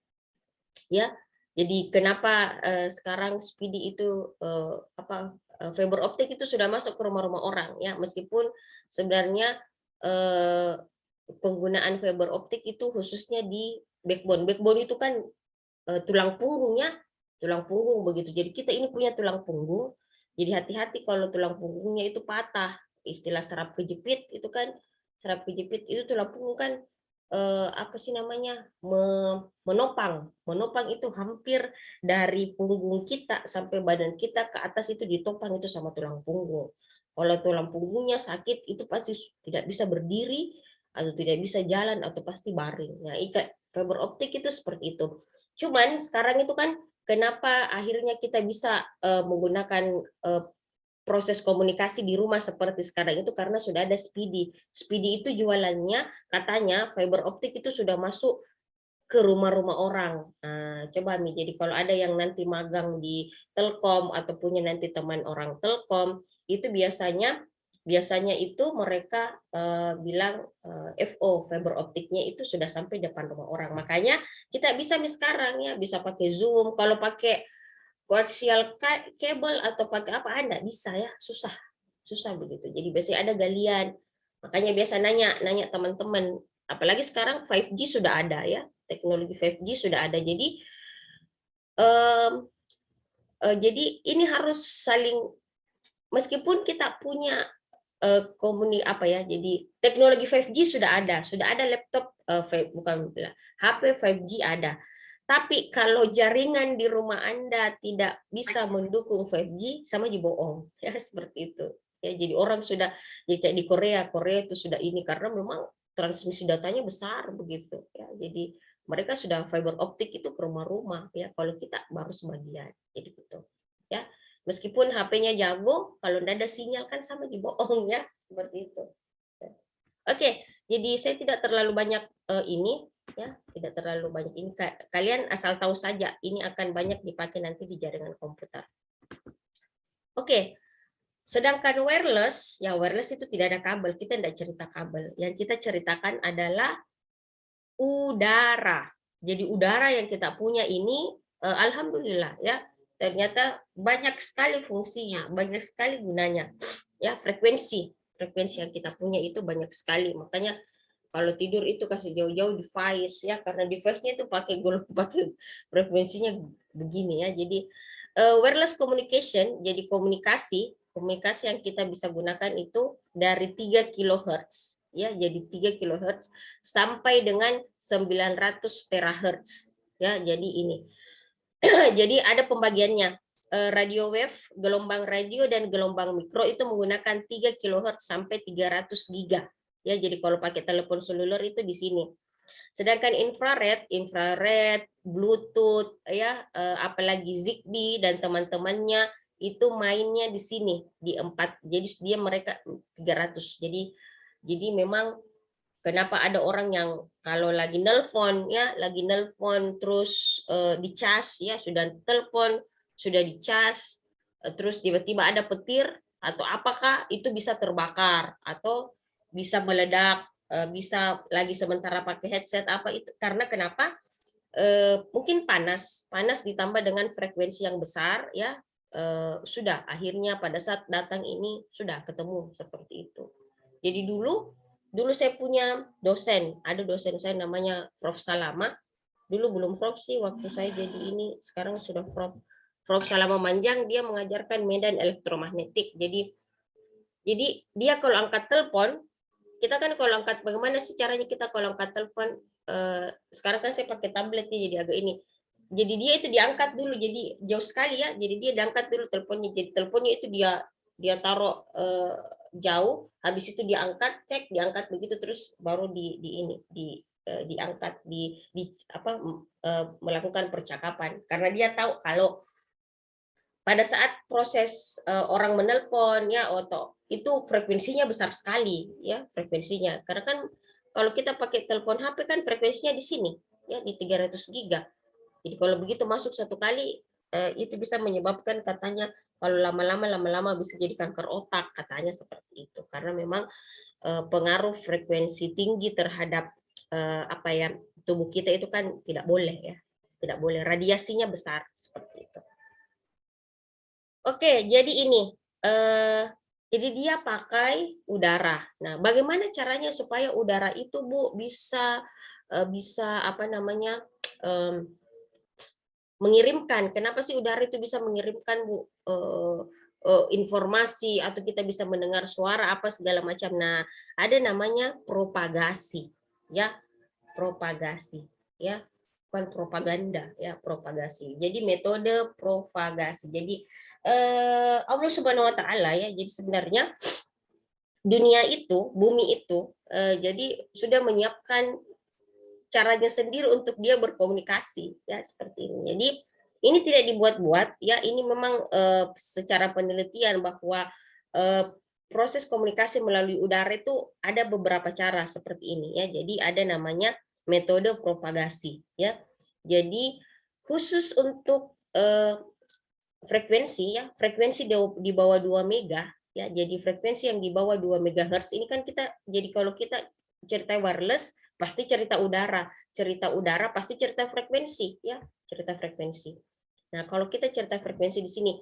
ya. Jadi kenapa sekarang Speedy itu fiber optik itu sudah masuk ke rumah-rumah orang ya, meskipun sebenarnya penggunaan fiber optik itu khususnya di backbone. Backbone itu kan tulang punggungnya, tulang punggung begitu. Jadi kita ini punya tulang punggung. Jadi hati-hati kalau tulang punggungnya itu patah. Istilah serap kejepit itu kan, serap kejepit itu tulang punggung kan apa sih namanya, menopang itu hampir dari punggung kita sampai badan kita ke atas itu ditopang itu sama tulang punggung. Kalau tulang punggungnya sakit itu pasti tidak bisa berdiri atau tidak bisa jalan atau pasti baring. Nah, ikat fiber optik itu seperti itu. Cuman sekarang itu kan kenapa akhirnya kita bisa menggunakan proses komunikasi di rumah seperti sekarang itu karena sudah ada Speedy. Speedy itu jualannya katanya fiber optik itu sudah masuk ke rumah-rumah orang. Nah, coba Mi, jadi kalau ada yang nanti magang di Telkom atau punya nanti teman orang Telkom, itu biasanya itu mereka bilang FO fiber optiknya itu sudah sampai depan rumah orang. Makanya kita bisa sekarang ya, bisa pakai Zoom. Kalau pakai coaxial cable atau pakai apa Anda bisa ya, susah begitu. Jadi biasanya ada galian, makanya biasa nanya teman-teman, apalagi sekarang 5G sudah ada ya, teknologi 5G sudah ada. Jadi ini harus saling, meskipun kita punya jadi teknologi 5G sudah ada laptop bukan HP 5G ada. Tapi kalau jaringan di rumah Anda tidak bisa mendukung 5G, sama aja bohong. Ya, seperti itu. Ya, jadi orang sudah ya kayak di Korea, Korea itu sudah ini karena memang transmisi datanya besar begitu ya. Jadi mereka sudah fiber optik itu ke rumah-rumah ya. Kalau kita baru sebagian. Jadi gitu. Ya. Meskipun HP-nya jago, kalau tidak ada sinyal kan sama dibohong ya, seperti itu. Ya. Oke, jadi saya tidak terlalu banyak ini ya, tidak terlalu banyak ini. Kalian asal tahu saja ini akan banyak dipakai nanti di jaringan komputer. Oke, sedangkan wireless, ya wireless itu tidak ada kabel, kita tidak cerita kabel. Yang kita ceritakan adalah udara. Jadi udara yang kita punya ini, alhamdulillah ya, ternyata banyak sekali fungsinya, banyak sekali gunanya. Ya, frekuensi yang kita punya itu banyak sekali. Makanya kalau tidur itu kasih jauh-jauh device ya, karena device-nya itu pakai frekuensinya begini ya. Jadi wireless communication, jadi komunikasi yang kita bisa gunakan itu dari 3 kilohertz ya, jadi 3 kilohertz sampai dengan 900 terahertz ya. Jadi ini jadi ada pembagiannya. Radio wave, gelombang radio dan gelombang mikro itu menggunakan 3 kilohertz sampai 300 giga. Ya, jadi kalau pakai telepon seluler itu di sini. Sedangkan infrared, Bluetooth, ya, apalagi Zigbee dan teman-temannya itu mainnya di sini di 4. Jadi dia mereka 300. Jadi memang kenapa ada orang yang kalau lagi nelpon ya, lagi nelpon terus dicas ya, sudah telepon, sudah dicas, terus tiba-tiba ada petir atau apakah itu bisa terbakar atau bisa meledak, bisa lagi sementara pakai headset apa itu karena kenapa? Mungkin panas ditambah dengan frekuensi yang besar ya, sudah akhirnya pada saat datang ini sudah ketemu seperti itu. Jadi dulu saya punya dosen, ada dosen saya namanya Prof Salama. Dulu belum Prof sih waktu saya jadi ini, sekarang sudah Prof. Prof Salama Manjang, dia mengajarkan medan elektromagnetik. Jadi dia kalau angkat telepon, kita kan kalau angkat, bagaimana sih caranya kita kalau angkat telepon? Sekarang kan saya pakai tablet nih, jadi agak ini. Jadi dia itu diangkat dulu, jadi jauh sekali ya. Jadi dia diangkat dulu teleponnya. Jadi teleponnya itu dia taruh jauh, habis itu diangkat, cek, diangkat begitu terus baru diangkat melakukan percakapan. Karena dia tahu kalau pada saat proses orang menelpon ya atau itu frekuensinya besar sekali ya, frekuensinya karena kan kalau kita pakai telepon HP kan frekuensinya di sini ya di 300 giga. Jadi kalau begitu masuk satu kali itu bisa menyebabkan katanya kalau lama-lama bisa jadi kanker otak katanya seperti itu karena memang pengaruh frekuensi tinggi terhadap apa ya tubuh kita itu kan tidak boleh ya, tidak boleh, radiasinya besar seperti itu. Oke, jadi ini, jadi dia pakai udara. Nah, bagaimana caranya supaya udara itu, Bu, bisa apa namanya, mengirimkan, kenapa sih udara itu bisa mengirimkan, Bu, informasi atau kita bisa mendengar suara apa segala macam. Nah, ada namanya propagasi, ya, propagasi, ya. Bukan propaganda ya, propagasi. Jadi metode propagasi. Jadi Allah Subhanahu wa taala ya. Jadi sebenarnya dunia itu, bumi itu jadi sudah menyiapkan caranya sendiri untuk dia berkomunikasi ya seperti ini. Jadi ini tidak dibuat-buat ya, ini memang secara penelitian bahwa proses komunikasi melalui udara itu ada beberapa cara seperti ini ya. Jadi ada namanya metode propagasi ya. Jadi khusus untuk frekuensi ya, frekuensi di bawah 2 mega ya. Jadi frekuensi yang di bawah 2 megahertz ini kan kita jadi kalau kita cerita wireless pasti cerita udara pasti cerita frekuensi ya, cerita frekuensi. Nah, kalau kita cerita frekuensi di sini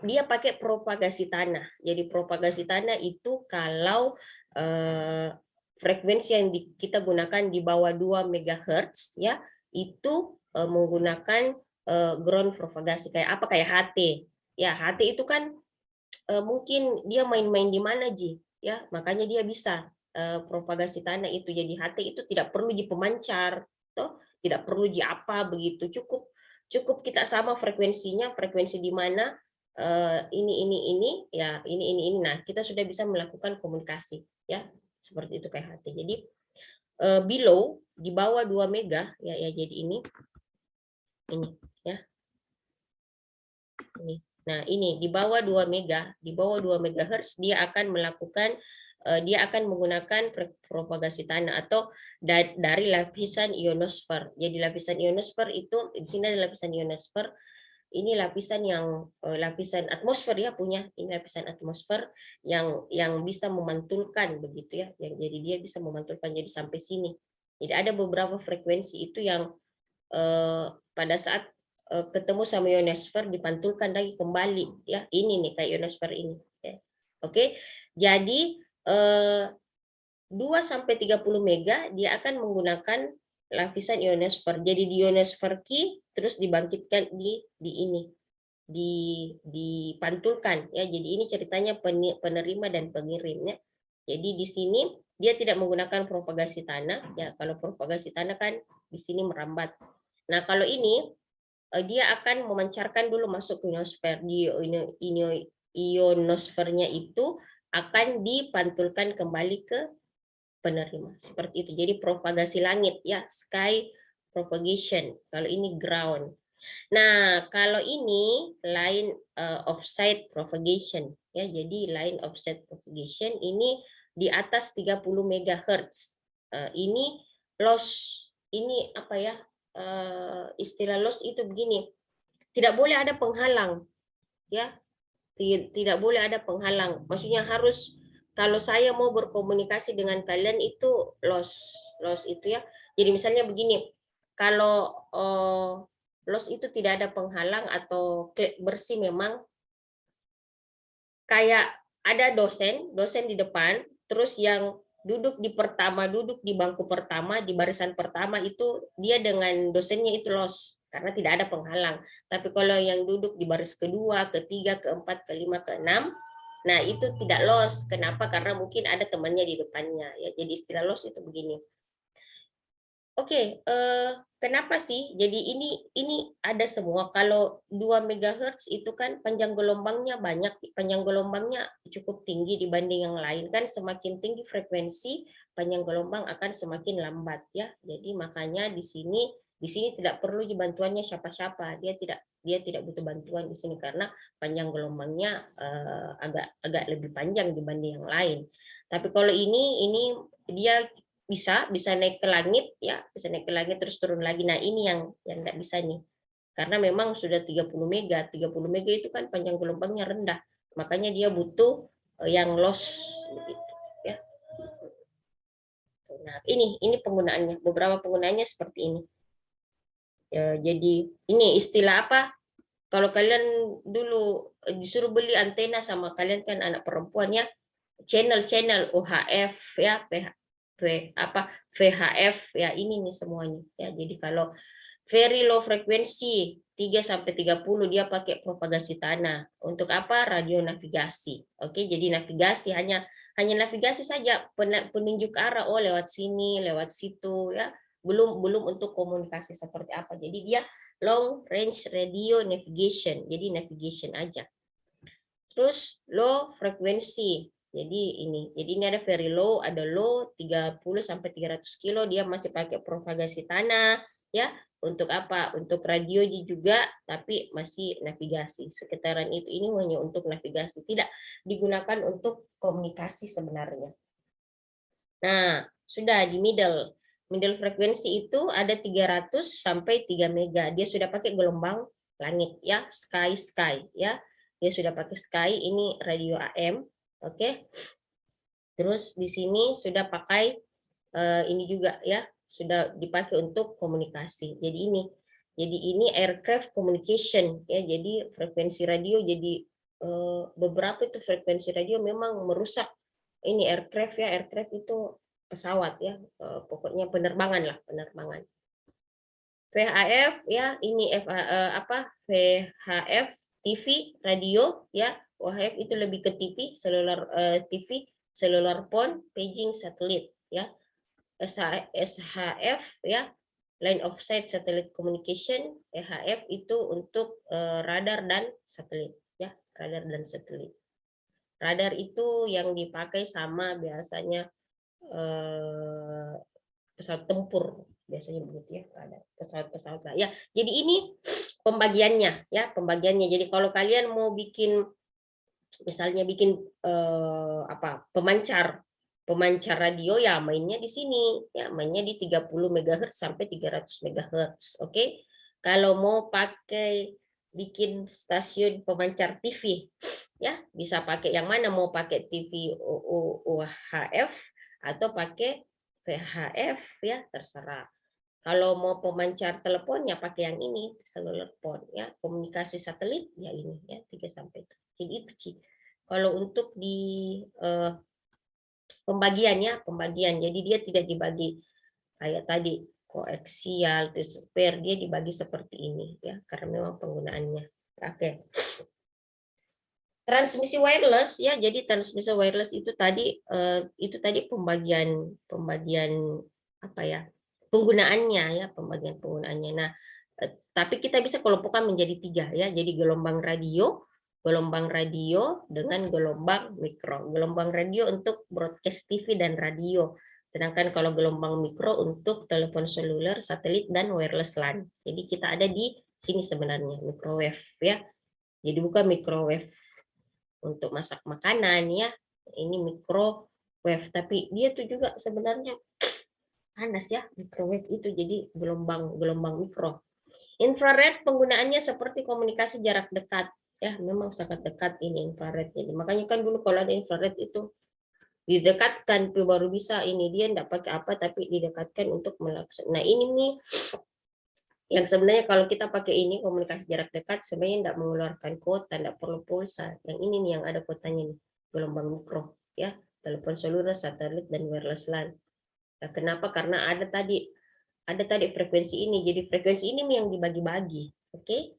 dia pakai propagasi tanah. Jadi propagasi tanah itu kalau frekuensi yang kita gunakan di bawah 2 megahertz ya, itu menggunakan ground propagasi kayak apa, kayak HT. Ya, HT itu kan mungkin dia main-main di mana Ji, ya, makanya dia bisa propagasi tanah itu. Jadi HT itu tidak perlu di pemancar, toh, tidak perlu di apa begitu, cukup kita sama frekuensinya, frekuensi di mana ini ya ini. Nah, kita sudah bisa melakukan komunikasi ya seperti itu kayak HT. Jadi below di bawah 2 mega ya jadi ini ya. Ini. Nah, ini di bawah 2 mega, di bawah 2 megahertz dia akan melakukan dia akan menggunakan propagasi tanah atau dari lapisan ionosfer. Jadi lapisan ionosfer itu di sini ada lapisan ionosfer. Ini lapisan yang lapisan atmosfer ya punya. Ini lapisan atmosfer yang bisa memantulkan begitu ya. Yang jadi dia bisa memantulkan jadi sampai sini. Jadi ada beberapa frekuensi itu yang pada saat ketemu sama ionosfer dipantulkan lagi kembali ya. Ini nih kayak ionosfer ini ya. Oke. Jadi 2 sampai 30 mega dia akan menggunakan lapisan ionosfer. Jadi di ionosfer key terus dibangkitkan di ini dipantulkan ya. Jadi ini ceritanya penerima dan pengirimnya. Jadi di sini dia tidak menggunakan propagasi tanah ya. Kalau propagasi tanah kan di sini merambat. Nah, kalau ini dia akan memancarkan dulu masuk ke ionosfer. Di ionosfernya itu akan dipantulkan kembali ke penerima. Seperti itu. Jadi propagasi langit ya, sky propagation. Kalau ini ground. Nah, kalau ini line offset propagation ya. Jadi line offset propagation ini di atas 30 MHz. Ini loss. Ini apa ya? Istilah loss itu begini. Tidak boleh ada penghalang ya. Tidak boleh ada penghalang. Maksudnya harus kalau saya mau berkomunikasi dengan kalian itu loss itu ya. Jadi misalnya begini. Kalau loss itu tidak ada penghalang atau bersih memang kayak ada dosen di depan, terus yang duduk di bangku pertama, di barisan pertama itu dia dengan dosennya itu loss karena tidak ada penghalang. Tapi kalau yang duduk di baris kedua, ketiga, keempat, kelima, keenam, nah itu tidak loss. Kenapa? Karena mungkin ada temannya di depannya. Ya, jadi istilah loss itu begini. Oke, kenapa sih? Jadi ini ada semua. Kalau 2 MHz itu kan panjang gelombangnya banyak, panjang gelombangnya cukup tinggi dibanding yang lain kan. Semakin tinggi frekuensi, panjang gelombang akan semakin lambat ya. Jadi makanya di sini tidak perlu bantuannya siapa-siapa. Dia tidak butuh bantuan di sini karena panjang gelombangnya agak lebih panjang dibanding yang lain. Tapi kalau ini dia bisa naik ke langit ya, bisa naik ke langit terus turun lagi. Nah, ini yang enggak bisa nih. Karena memang sudah 30 mega. 30 mega itu kan panjang gelombangnya rendah. Makanya dia butuh yang loss begitu ya. Nah, ini penggunaannya. Beberapa penggunaannya seperti ini. Ya, jadi ini istilah apa? Kalau kalian dulu disuruh beli antena sama kalian kan anak perempuan ya, channel UHF ya, VHF ya, ini nih semuanya ya. Jadi kalau very low frekuensi 3 sampai 30 dia pakai propagasi tanah. Untuk apa? Radio navigasi. Oke, jadi navigasi hanya navigasi saja, penunjuk arah, oh lewat sini, lewat situ ya. Belum untuk komunikasi seperti apa. Jadi dia long range radio navigation. Jadi navigation aja. Terus low frekuensi. Jadi ini ada very low, ada low 30 sampai 300 kilo dia masih pakai propagasi tanah ya. Untuk apa? Untuk radio juga tapi masih navigasi. Sekitaran itu ini hanya untuk navigasi, tidak digunakan untuk komunikasi sebenarnya. Nah, sudah di middle frekuensi itu ada 300 sampai 3 mega. Dia sudah pakai gelombang langit ya, sky ya. Dia sudah pakai sky, ini radio AM, oke. Terus di sini sudah pakai ini juga ya, sudah dipakai untuk komunikasi. Jadi ini aircraft communication ya. Jadi frekuensi radio jadi beberapa itu frekuensi radio memang merusak ini aircraft ya. Aircraft itu pesawat ya, pokoknya penerbangan lah, penerbangan. VHF ya, ini VHF TV radio ya. VHF itu lebih ke TV, seluler TV, cellular phone, paging satelit ya. SHF ya, line of sight satellite communication. EHF itu untuk radar dan satelit ya. radar dan satelit. Radar itu yang dipakai sama biasanya pesawat tempur, biasanya begitu ya, radar pesawat-pesawat lah. Ya, jadi ini pembagiannya ya, pembagiannya. Jadi kalau kalian mau bikin misalnya bikin pemancar radio ya mainnya di sini ya, mainnya di 30 MHz sampai 300 MHz. Oke. Kalau mau pakai bikin stasiun pemancar TV ya, bisa pakai yang mana, mau pakai TV UHF atau pakai VHF ya, terserah. Kalau mau pemancar telepon ya pakai yang ini, cellular phone ya, komunikasi satelit ya ini ya 3 sampai. Jadi itu sih. Kalau untuk di pembagian, jadi dia tidak dibagi kayak tadi koaksial terus pair, dia dibagi seperti ini ya, karena memang penggunaannya. Oke. Transmisi wireless ya, jadi transmisi wireless itu tadi pembagian apa ya, penggunaannya ya, pembagian penggunaannya. Nah, tapi kita bisa kelompokkan menjadi 3 ya, jadi gelombang radio dengan gelombang mikro. Gelombang radio untuk broadcast TV dan radio, sedangkan kalau gelombang mikro untuk telepon seluler, satelit, dan wireless LAN. Jadi kita ada di sini sebenarnya, microwave ya. Jadi bukan microwave untuk masak makanan ya, ini microwave, tapi dia tuh juga sebenarnya panas ya, microwave itu, jadi gelombang mikro. Infrared penggunaannya seperti komunikasi jarak dekat ya, memang sangat dekat ini infrared. Jadi makanya kan dulu kalau ada infrared itu didekatkan baru bisa, ini dia enggak pakai apa tapi didekatkan untuk melaksanakan. Nah ini nih yang sebenarnya kalau kita pakai ini komunikasi jarak dekat sebenarnya enggak mengeluarkan kuota, enggak perlu pulsa. Yang ini nih yang ada kuotanya nih, gelombang mikro ya, telepon seluler, satelit, dan wireless LAN. Nah, kenapa? Karena ada tadi frekuensi ini, jadi frekuensi ini yang dibagi-bagi. Oke.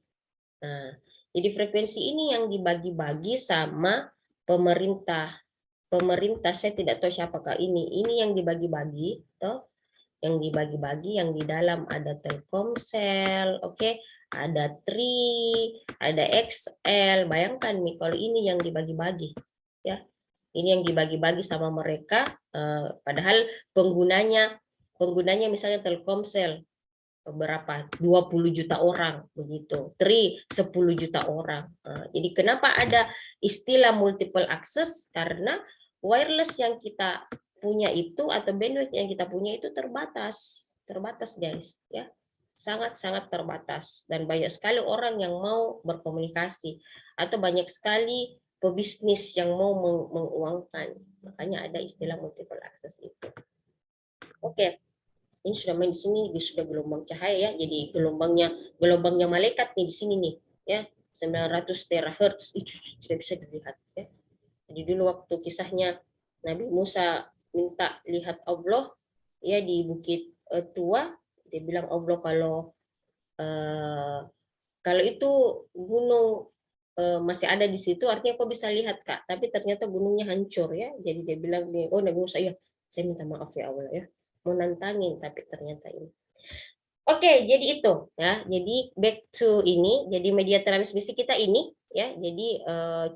Nah, jadi frekuensi ini yang dibagi-bagi sama pemerintah. Saya tidak tahu siapakah ini yang dibagi-bagi, toh. Yang dibagi-bagi, yang di dalam ada Telkomsel, oke, ada Tri, ada XL. Bayangkan nih kalau ini yang dibagi-bagi, ya. Ini yang dibagi-bagi sama mereka, padahal penggunanya misalnya Telkomsel berapa, 20 juta orang begitu, Tri 10 juta orang. Jadi kenapa ada istilah multiple access? Karena wireless yang kita punya itu atau bandwidth yang kita punya itu terbatas guys ya, sangat terbatas, dan banyak sekali orang yang mau berkomunikasi atau banyak sekali pebisnis yang mau menguangkan, makanya ada istilah multiple access itu. Oke. Ini sudah main di sini, dia sudah gelombang cahaya ya, jadi gelombangnya malaikat nih di sini nih ya, 900 terahertz itu tidak bisa dilihat ya. Jadi dulu waktu kisahnya Nabi Musa minta lihat Allah ya di Bukit Tua, dia bilang Allah kalau itu gunung masih ada di situ artinya kau bisa lihat Kak, tapi ternyata gunungnya hancur ya. Jadi dia bilang nih, oh Nabi Musa ya, saya minta maaf ya Allah ya, mau nantangin tapi ternyata ini. Oke, jadi itu ya. Jadi back to ini, jadi media transmisi kita ini ya. Jadi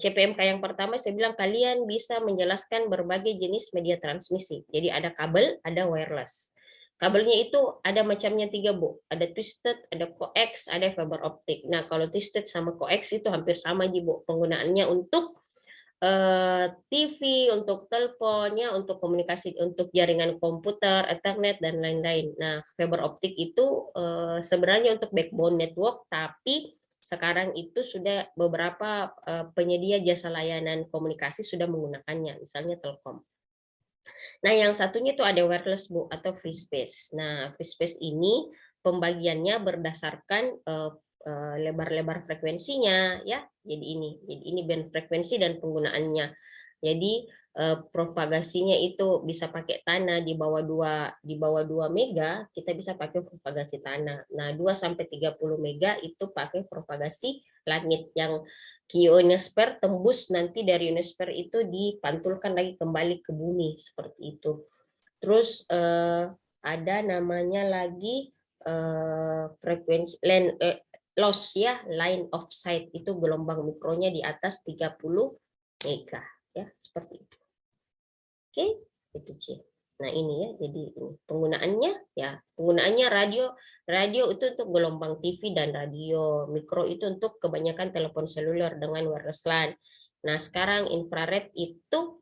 CPMK yang pertama saya bilang kalian bisa menjelaskan berbagai jenis media transmisi. Jadi ada kabel, ada wireless. Kabelnya itu ada macamnya 3 Bu. Ada twisted, ada coax, ada fiber optik. Nah, kalau twisted sama coax itu hampir sama Bu. Penggunaannya untuk TV, untuk telepon, ya, untuk komunikasi, untuk jaringan komputer, Ethernet, dan lain-lain. Nah, fiber optik itu sebenarnya untuk backbone network, tapi sekarang itu sudah beberapa penyedia jasa layanan komunikasi sudah menggunakannya, misalnya Telkom. Nah, yang satunya itu ada wireless Bu, atau free space. Nah, free space ini pembagiannya berdasarkan lebar-lebar frekuensinya ya. Jadi ini band frekuensi dan penggunaannya. Jadi propagasinya itu bisa pakai tanah di bawah 2 mega, kita bisa pakai propagasi tanah. Nah, 2 sampai 30 mega itu pakai propagasi langit yang ionosfer tembus, nanti dari ionosfer itu dipantulkan lagi kembali ke bumi seperti itu. Terus ada namanya lagi frekuensi loss ya, line of sight itu gelombang mikronya di atas 30 mega ya, seperti itu. Oke, itu C. Nah, ini ya, jadi ini penggunaannya ya, penggunaannya radio itu untuk gelombang TV dan radio, mikro itu untuk kebanyakan telepon seluler dengan wireless LAN. Nah, sekarang infrared itu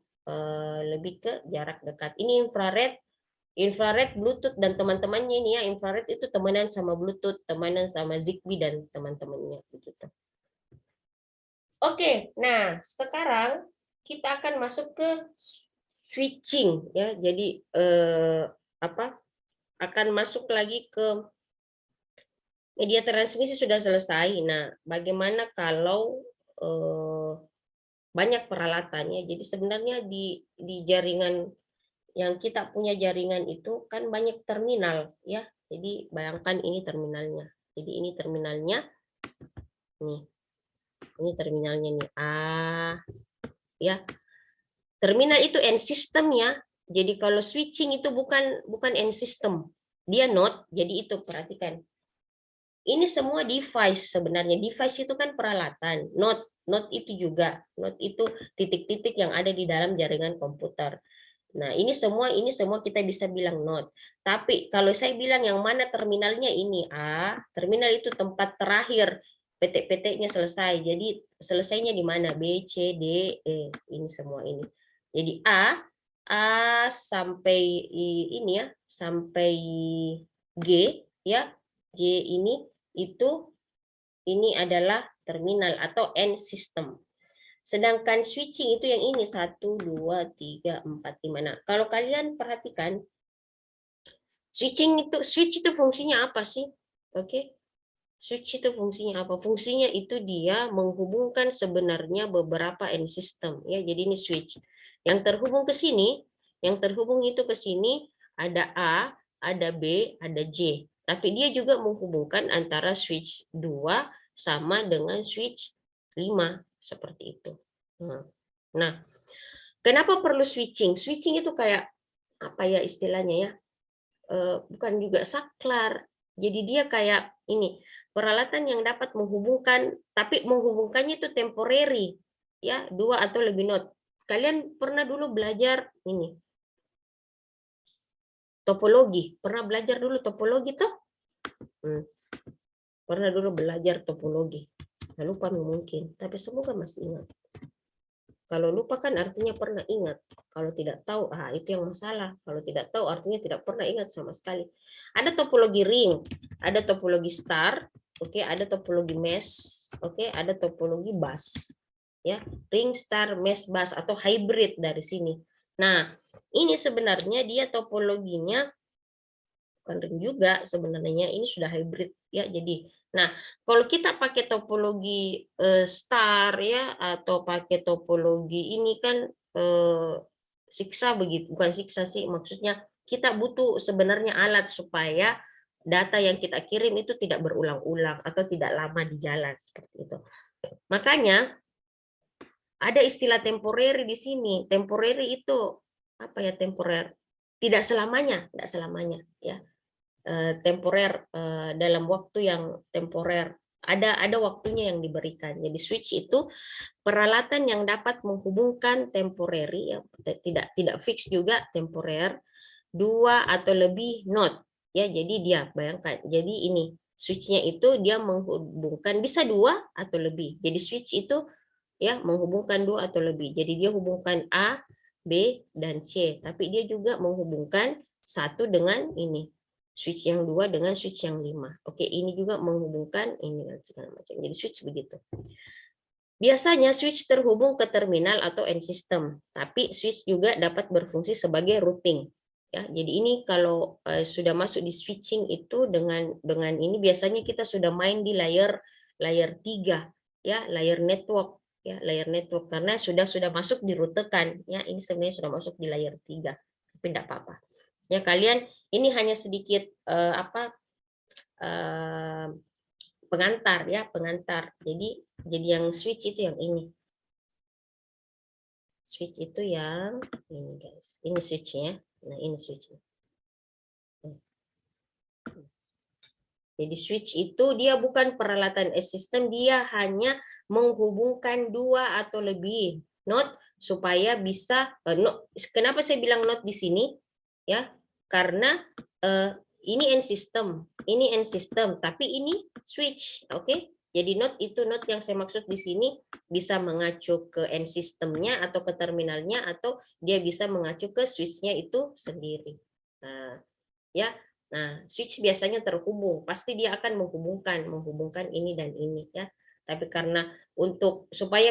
lebih ke jarak dekat. Ini infrared Bluetooth dan teman-temannya ini ya, infrared itu temenan sama Bluetooth, temenan sama Zigbee dan teman-temannya begitu. Oke, nah sekarang kita akan masuk ke switching ya. Jadi akan masuk lagi ke media transmisi sudah selesai. Nah, bagaimana kalau banyak peralatannya? Jadi sebenarnya di jaringan yang kita punya jaringan itu kan banyak terminal ya. Jadi bayangkan ini terminalnya. Jadi ini terminalnya nih. Ini terminalnya nih ya. Terminal itu end system ya. Jadi kalau switching itu bukan end system. Dia node. Jadi itu perhatikan. Ini semua device sebenarnya. Device itu kan peralatan. Node itu juga. Node itu titik-titik yang ada di dalam jaringan komputer. Nah, ini semua kita bisa bilang node. Tapi kalau saya bilang yang mana terminalnya ini terminal itu tempat terakhir PT-PT-nya selesai. Jadi selesainya di mana? B, C, D, E. Ini semua ini. Jadi A sampai ini ya, sampai G ya. G ini adalah terminal atau end system. Sedangkan switching itu yang ini 1, 2, 3, 4, 5. Nah, kalau kalian perhatikan, switch itu fungsinya apa sih? Oke, switch itu fungsinya apa? Fungsinya itu dia menghubungkan sebenarnya beberapa end system ya. Jadi ini switch. Yang terhubung ke sini, yang terhubung itu ke sini ada A, ada B, ada J. Tapi dia juga menghubungkan antara switch 2 sama dengan switch 5 seperti itu. Nah, kenapa perlu switching? Switching itu kayak apa ya istilahnya ya? Bukan juga saklar. Jadi dia kayak ini peralatan yang dapat menghubungkan, tapi menghubungkannya itu temporary, ya 2 atau lebih node. Kalian pernah dulu belajar ini topologi? Pernah belajar dulu topologi tuh? Pernah dulu belajar topologi? Lupa mungkin, tapi semoga masih ingat. Kalau lupa kan artinya pernah ingat. Kalau tidak tahu, itu yang masalah. Kalau tidak tahu artinya tidak pernah ingat sama sekali. Ada topologi ring, ada topologi star, oke, ada topologi mesh, oke, ada topologi bus. Ya, ring, star, mesh, bus atau hybrid dari sini. Nah, ini sebenarnya dia topologinya bukan ring juga sebenarnya, ini sudah hybrid ya. Jadi nah, kalau kita pakai topologi star ya atau pakai topologi ini kan siksa begitu, bukan siksa sih, maksudnya kita butuh sebenarnya alat supaya data yang kita kirim itu tidak berulang-ulang atau tidak lama di jalan seperti itu. Makanya ada istilah temporary di sini. Temporary itu apa ya temporer? Tidak selamanya ya. Temporer dalam waktu yang temporer. Ada waktunya yang diberikan. Jadi switch itu peralatan yang dapat menghubungkan temporary ya, tidak fix juga temporer 2 atau lebih node ya. Jadi dia bayangkan. Jadi ini switchnya itu dia menghubungkan bisa 2 atau lebih. Jadi switch itu ya menghubungkan 2 atau lebih. Jadi dia hubungkan A, B, dan C. Tapi dia juga menghubungkan satu dengan ini. Switch yang 2 dengan switch yang 5. Oke, ini juga menghubungkan ini dan segala macam. Jadi switch begitu. Biasanya switch terhubung ke terminal atau end system, tapi switch juga dapat berfungsi sebagai routing. Ya, jadi ini kalau sudah masuk di switching itu dengan ini biasanya kita sudah main di layer 3 ya, layer network ya, layer network karena sudah masuk di rutekan ya. Ini sebenarnya sudah masuk di layer 3. Tapi tidak apa-apa. Ya, kalian ini hanya sedikit pengantar ya, pengantar. Jadi yang switch itu yang ini. Switch itu yang ini guys. Ini switchnya. Nah, ini switchnya. Jadi switch itu dia bukan peralatan sistem, dia hanya menghubungkan dua atau lebih node supaya bisa kenapa saya bilang node di sini ya? Karena ini end system, tapi ini switch, oke? Jadi node itu node yang saya maksud di sini bisa mengacu ke end systemnya atau ke terminalnya, atau dia bisa mengacu ke switchnya itu sendiri. Nah, ya. Nah, switch biasanya terhubung, pasti dia akan menghubungkan ini dan ini ya. Tapi karena supaya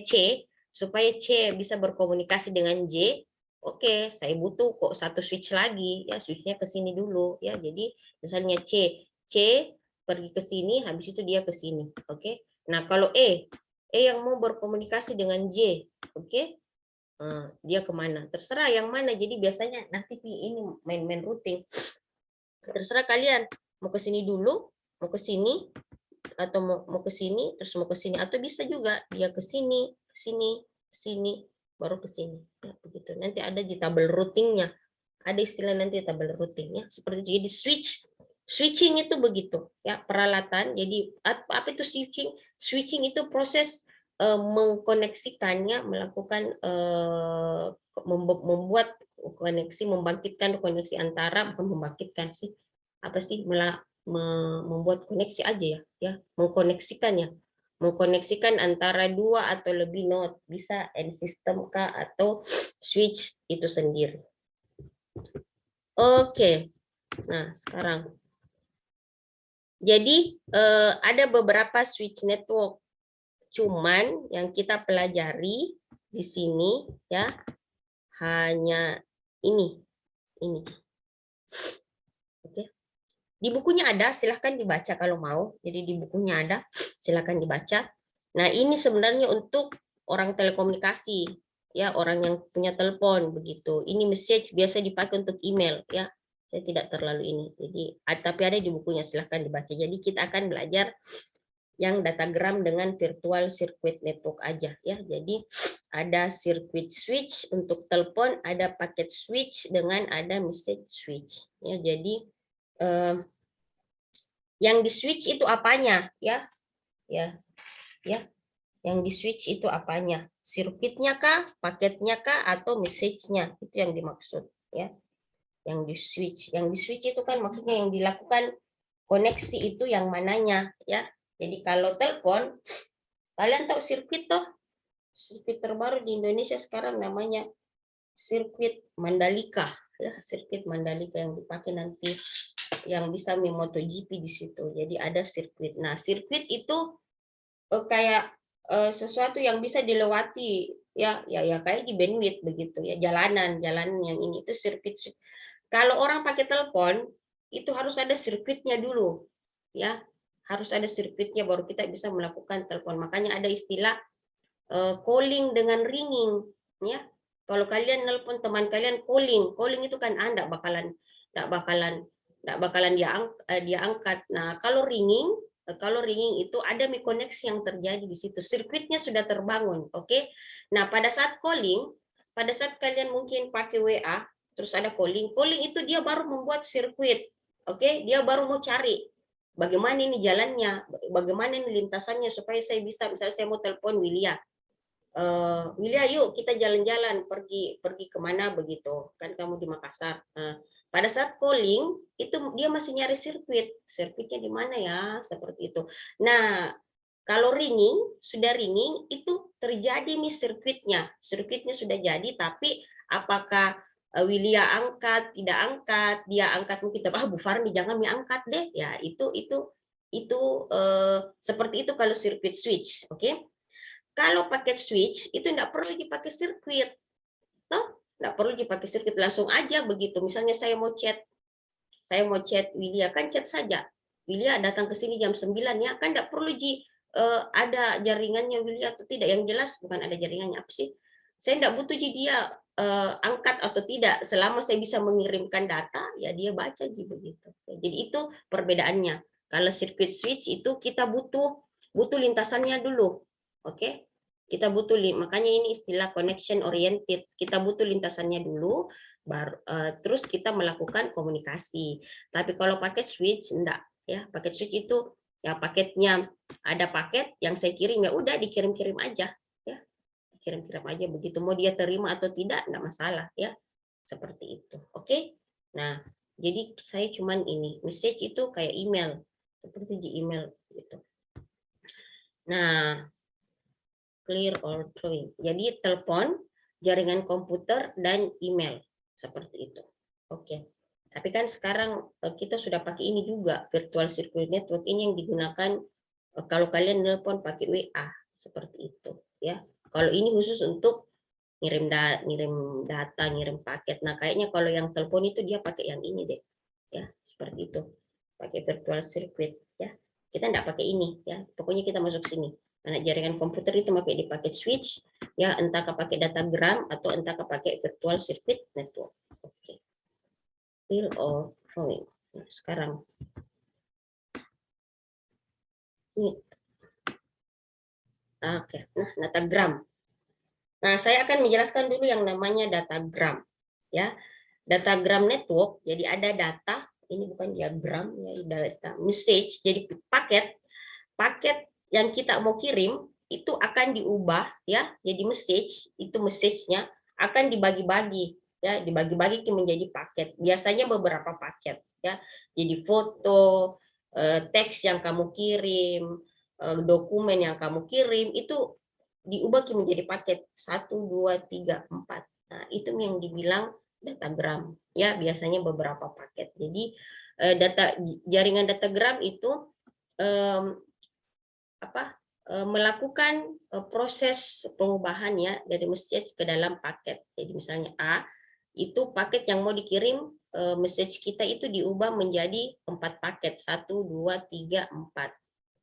C bisa berkomunikasi dengan J, oke, saya butuh kok satu switch lagi ya, switchnya ke sini dulu ya. Jadi misalnya C pergi ke sini, habis itu dia ke sini, oke. Nah, kalau E yang mau berkomunikasi dengan J, oke. Dia kemana? Terserah yang mana. Jadi biasanya nanti ini main-main routing. Terserah kalian mau ke sini dulu, mau ke sini, atau mau ke sini terus mau ke sini, atau bisa juga dia ke sini, ke sini, ke sini, baru ke sini. Ya, begitu. Nanti ada di tabel routingnya. Ada istilah nanti tabel routing ya, seperti itu. Jadi switching itu begitu ya, peralatan. Jadi apa itu switching? Switching itu proses mengkoneksikannya, melakukan membuat koneksi, membangkitkan koneksi antara, bukan membangkitkan sih, apa sih, membuat koneksi aja ya, mengkoneksikan antara dua atau lebih node, bisa end system kah atau switch itu sendiri. Oke, nah sekarang jadi ada beberapa switch network, cuman yang kita pelajari di sini ya hanya ini. Oke. Di bukunya ada, silahkan dibaca kalau mau. Jadi di bukunya ada, silahkan dibaca. Nah, ini sebenarnya untuk orang telekomunikasi, ya, orang yang punya telepon begitu. Ini message biasa dipakai untuk email, ya. Saya tidak terlalu ini. Jadi, tapi ada di bukunya, silahkan dibaca. Jadi kita akan belajar yang datagram dengan virtual circuit network aja, ya. Jadi ada circuit switch untuk telepon, ada packet switch dengan ada message switch, ya. Jadi yang di switch itu apanya, ya, yang di switch itu apanya, sirkuitnya kah, paketnya kah, atau message-nya, itu yang dimaksud, ya. Yang di switch itu kan maksudnya yang dilakukan koneksi itu yang mananya, ya. Jadi kalau telepon, kalian tahu sirkuit toh, sirkuit terbaru di Indonesia sekarang namanya sirkuit Mandalika, ya, sirkuit Mandalika yang dipakai nanti, yang bisa MotoGP di situ. Jadi ada sirkuit. Nah, sirkuit itu kayak sesuatu yang bisa dilewati, ya kayak di bandwidth begitu ya, jalanan yang ini itu sirkuit. Kalau orang pakai telepon itu harus ada sirkuitnya dulu, ya, harus ada sirkuitnya baru kita bisa melakukan telepon. Makanya ada istilah calling dengan ringing, ya. Kalau kalian nelpon teman kalian calling itu kan Anda enggak bakalan dia angkat. Nah, kalau ringing itu ada koneksi yang terjadi di situ. Sirkuitnya sudah terbangun, oke? Nah, pada saat kalian mungkin pakai WA, terus ada calling itu dia baru membuat sirkuit, oke? Dia baru mau cari bagaimana ini jalannya, bagaimana ini lintasannya supaya saya bisa, misalnya saya mau telepon William. William, yuk kita jalan-jalan pergi kemana begitu, kan kamu di Makassar. Pada saat calling itu dia masih nyari sirkuitnya di mana ya, seperti itu. Nah, kalau sudah ringing itu terjadi nih sirkuitnya sudah jadi, tapi apakah William angkat, tidak angkat, dia angkat mungkin, Bu Farmi jangan angkat deh, ya itu seperti itu kalau sirkuit switch, oke? Kalau paket switch itu tidak perlu dipakai sirkuit, toh tidak perlu dipakai sirkuit, langsung aja begitu. Misalnya saya mau chat William, kan chat saja. William datang ke sini jam 9 ya, kan tidak perlu ada jaringannya William atau tidak. Yang jelas bukan ada jaringannya, apa sih? Saya tidak butuh dia angkat atau tidak, selama saya bisa mengirimkan data ya dia baca begitu. Jadi itu perbedaannya. Kalau circuit switch itu kita butuh lintasannya dulu. Oke, kita butuh, makanya ini istilah connection oriented. Kita butuh lintasannya dulu, terus kita melakukan komunikasi. Tapi kalau pakai switch enggak. Ya, paket switch itu ya paketnya, ada paket yang saya kirim ya udah dikirim-kirim aja ya. Kirim-kirim aja, begitu mau dia terima atau tidak enggak masalah ya. Seperti itu. Oke. Nah, jadi saya cuman ini, message itu kayak email, seperti Gmail gitu. Nah, clear or throwing. Jadi telepon, jaringan komputer dan email seperti itu. Oke. Tapi kan sekarang kita sudah pakai ini juga, virtual circuit network ini yang digunakan kalau kalian nelpon pakai WA seperti itu ya. Kalau ini khusus untuk ngirim data, ngirim paket. Nah, kayaknya kalau yang telepon itu dia pakai yang ini deh. Ya, seperti itu. Pakai virtual circuit ya. Kita enggak pakai ini ya. Pokoknya kita masuk sini. Karena jaringan komputer itu pakai di paket switch ya, entah pakai datagram atau entah pakai virtual circuit network. Oke. Fill or drawing. Nah, sekarang ini. Oke. Nah, datagram. Nah, saya akan menjelaskan dulu yang namanya datagram ya. Datagram network, jadi ada data, ini bukan diagram ya, data message, jadi paket yang kita mau kirim itu akan diubah ya, jadi message, itu message-nya akan dibagi-bagi ya, dibagi-bagi menjadi paket. Biasanya beberapa paket ya. Jadi foto, teks yang kamu kirim, dokumen yang kamu kirim itu diubah menjadi paket 1, 2, 3, 4. Nah, itu yang dibilang datagram ya, biasanya beberapa paket. Jadi jaringan datagram itu melakukan proses pengubahan ya dari message ke dalam paket. Jadi misalnya A, itu paket yang mau dikirim, message kita itu diubah menjadi 4 paket, 1, 2, 3, 4.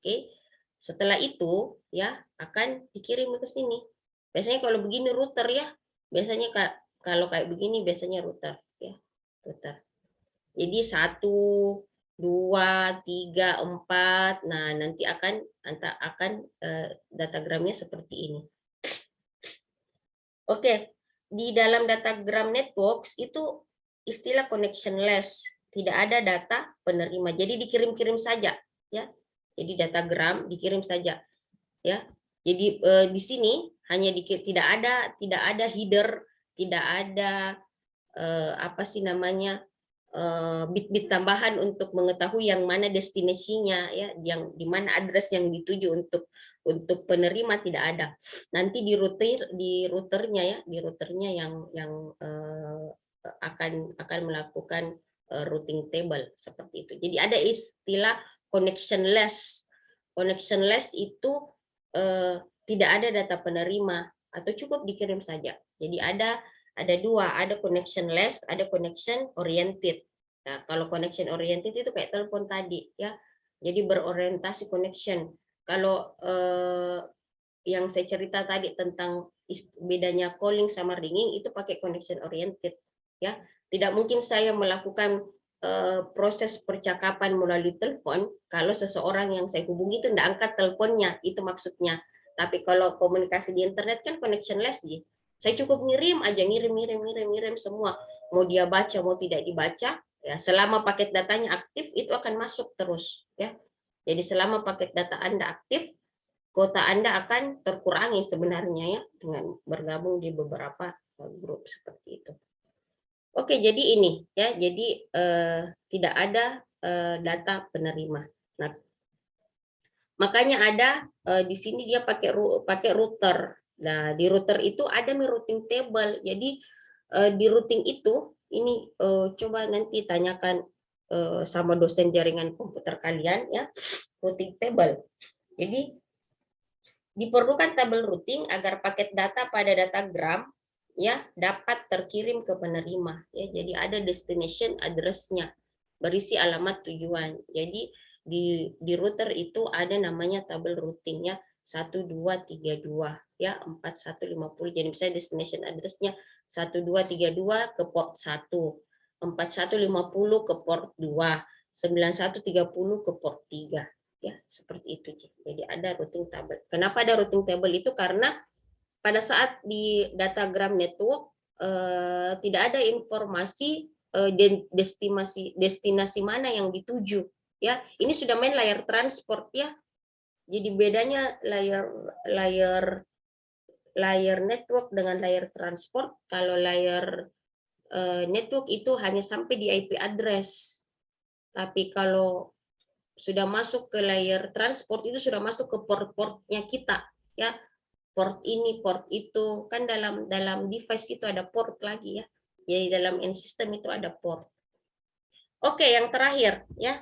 Oke. Setelah itu ya akan dikirim ke sini. Biasanya kalau begini router ya, biasanya kalau kayak begini biasanya router ya, router. Jadi 1, 2, 3, 4. Nah, nanti akan datagramnya seperti ini. Oke, di dalam datagram networks itu istilah connectionless, tidak ada data penerima. Jadi dikirim-kirim saja, ya. Jadi datagram dikirim saja, ya. Jadi di sini hanya tidak ada header, tidak ada apa sih namanya, bit-bit tambahan untuk mengetahui yang mana destinasinya ya, yang di mana address yang dituju untuk penerima, tidak ada. Nanti di routernya ya, di routernya yang akan melakukan routing table seperti itu. Jadi ada istilah connectionless. Connectionless itu tidak ada data penerima atau cukup dikirim saja. Jadi ada dua, ada connectionless, ada connection oriented. Nah, kalau connection oriented itu kayak telepon tadi ya. Jadi berorientasi connection. Kalau yang saya cerita tadi tentang bedanya calling sama ringing itu pakai connection oriented ya. Tidak mungkin saya melakukan proses percakapan melalui telepon kalau seseorang yang saya hubungi itu tidak angkat teleponnya, itu maksudnya. Tapi kalau komunikasi di internet kan connectionless sih. Saya cukup ngirim aja, ngirim semua. Mau dia baca, mau tidak dibaca, ya selama paket datanya aktif itu akan masuk terus ya. Jadi selama paket data Anda aktif, kuota Anda akan terkurangi sebenarnya ya dengan bergabung di beberapa grup seperti itu. Oke, jadi ini ya, jadi tidak ada data penerima. Nah, makanya ada di sini dia pakai router. Nah, di router itu ada routing table. Jadi di routing itu ini coba nanti tanyakan sama dosen jaringan komputer kalian ya, routing table. Jadi diperlukan tabel routing agar paket data pada datagram ya dapat terkirim ke penerima ya. Jadi ada destination address-nya berisi alamat tujuan. Jadi di router itu ada namanya tabel routing ya, 1232 ya, 4150. Jadi misalnya destination address-nya 1232 ke port 1, 4150 ke port 2, 9130 ke port 3 ya, seperti itu. Jadi ada routing table. Kenapa ada routing table itu? Karena pada saat di datagram network tidak ada informasi destinasi mana yang dituju ya. Ini sudah main layar transport ya. Jadi bedanya layar network dengan layar transport, kalau layar network itu hanya sampai di IP address. Tapi kalau sudah masuk ke layar transport itu sudah masuk ke port-portnya kita ya. Port ini, port itu, kan dalam device itu ada port lagi ya. Jadi dalam end system itu ada port. Oke, yang terakhir ya.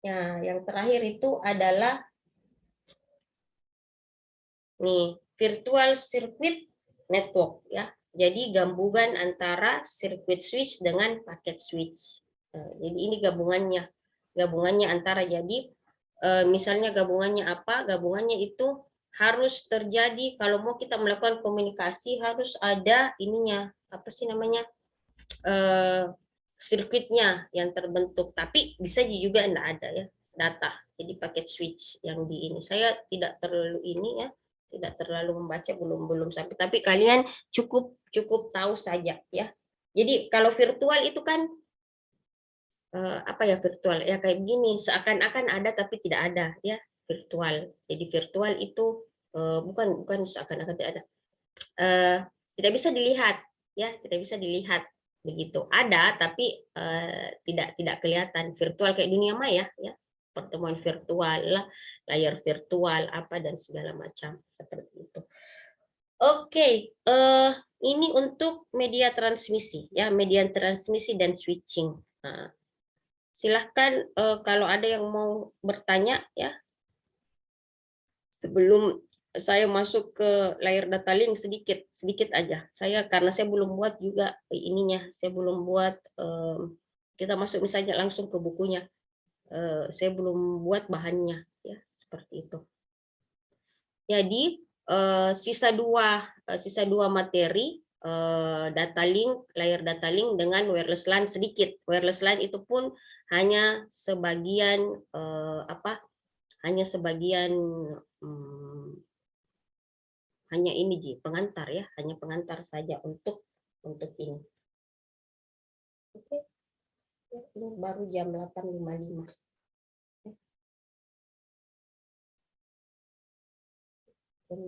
Ya, yang terakhir itu adalah nih, virtual circuit network ya. Jadi gabungan antara circuit switch dengan packet switch. Jadi ini gabungannya antara, jadi misalnya gabungannya apa? Gabungannya itu harus terjadi kalau mau kita melakukan komunikasi harus ada ininya, apa sih namanya? Sirkuitnya yang terbentuk, tapi bisa juga enggak ada ya data. Jadi paket switch yang di ini saya tidak terlalu ini ya, tidak terlalu membaca, belum sampai, tapi kalian cukup tahu saja ya. Jadi kalau virtual itu kan apa ya, virtual ya kayak gini, seakan-akan ada tapi tidak ada ya, virtual. Jadi virtual itu bukan seakan-akan tidak ada, tidak bisa dilihat ya, tidak bisa dilihat begitu. Ada tapi tidak kelihatan, virtual kayak dunia maya ya, pertemuan virtual lah, layar virtual apa dan segala macam seperti itu. Oke, ini untuk media transmisi ya, media transmisi dan switching. Nah, silahkan kalau ada yang mau bertanya ya, sebelum saya masuk ke layar data link sedikit aja. Karena saya belum buat juga ininya, saya belum buat, kita masuk misalnya langsung ke bukunya. Saya belum buat bahannya ya, seperti itu. Jadi sisa dua materi, data link, layar data link dengan wireless LAN sedikit. Wireless LAN itu pun hanya sebagian hanya ini pengantar ya, hanya pengantar saja untuk ini. Oke, ini baru jam 8.55. Jam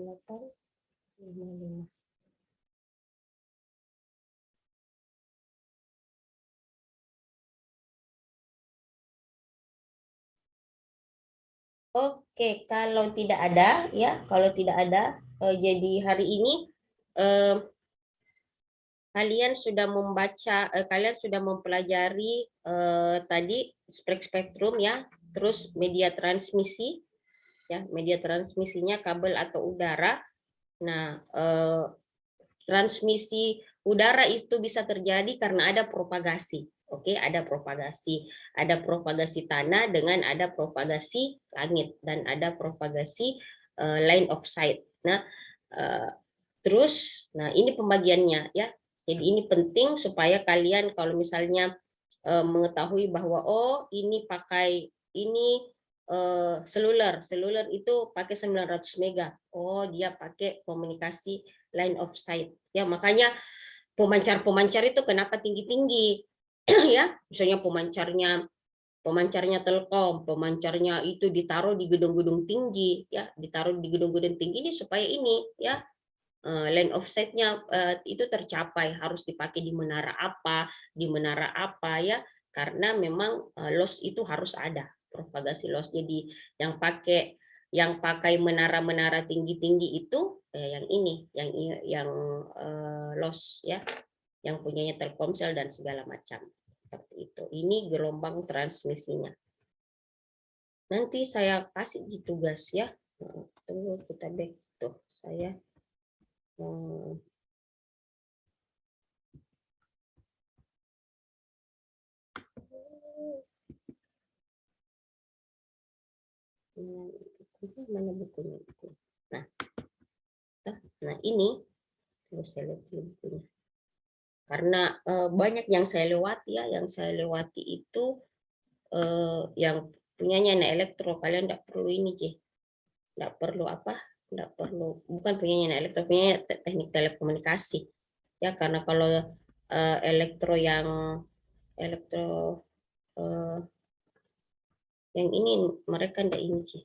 8.55. Oke, kalau tidak ada ya, jadi hari ini kalian sudah membaca, kalian sudah mempelajari tadi spektrum ya, terus media transmisi ya, media transmisinya kabel atau udara. Nah, transmisi udara itu bisa terjadi karena ada propagasi. Oke, ada propagasi tanah dengan ada propagasi langit dan ada propagasi line of sight. Nah, terus, ini pembagiannya ya. Jadi ini penting supaya kalian kalau misalnya mengetahui bahwa oh ini pakai ini seluler itu pakai 900 mega. Oh, dia pakai komunikasi line of sight. Ya, makanya pemancar itu kenapa tinggi-tinggi? Ya, misalnya pemancarnya Telkom, pemancarnya itu ditaruh di gedung-gedung tinggi ya, ditaruh di gedung-gedung tinggi ini supaya ini ya, line of sight-nya itu tercapai, harus dipakai di menara apa ya, karena memang loss itu harus ada, propagasi loss. Jadi yang pakai menara-menara tinggi-tinggi itu yang ini, yang loss ya, yang punyanya Telkomsel dan segala macam. Seperti itu. Ini gelombang transmisinya. Nanti saya kasih di tugas ya. Tunggu kita back tuh saya. Mana bukunya? Nah ini saya lihat bukunya. Karena banyak yang saya lewati ya, yang saya lewati itu yang punyanya elektro, kalian tidak perlu ini tidak perlu bukan punyanya elektro, punya teknik telekomunikasi ya, karena kalau elektro yang ini mereka ndak ini sih.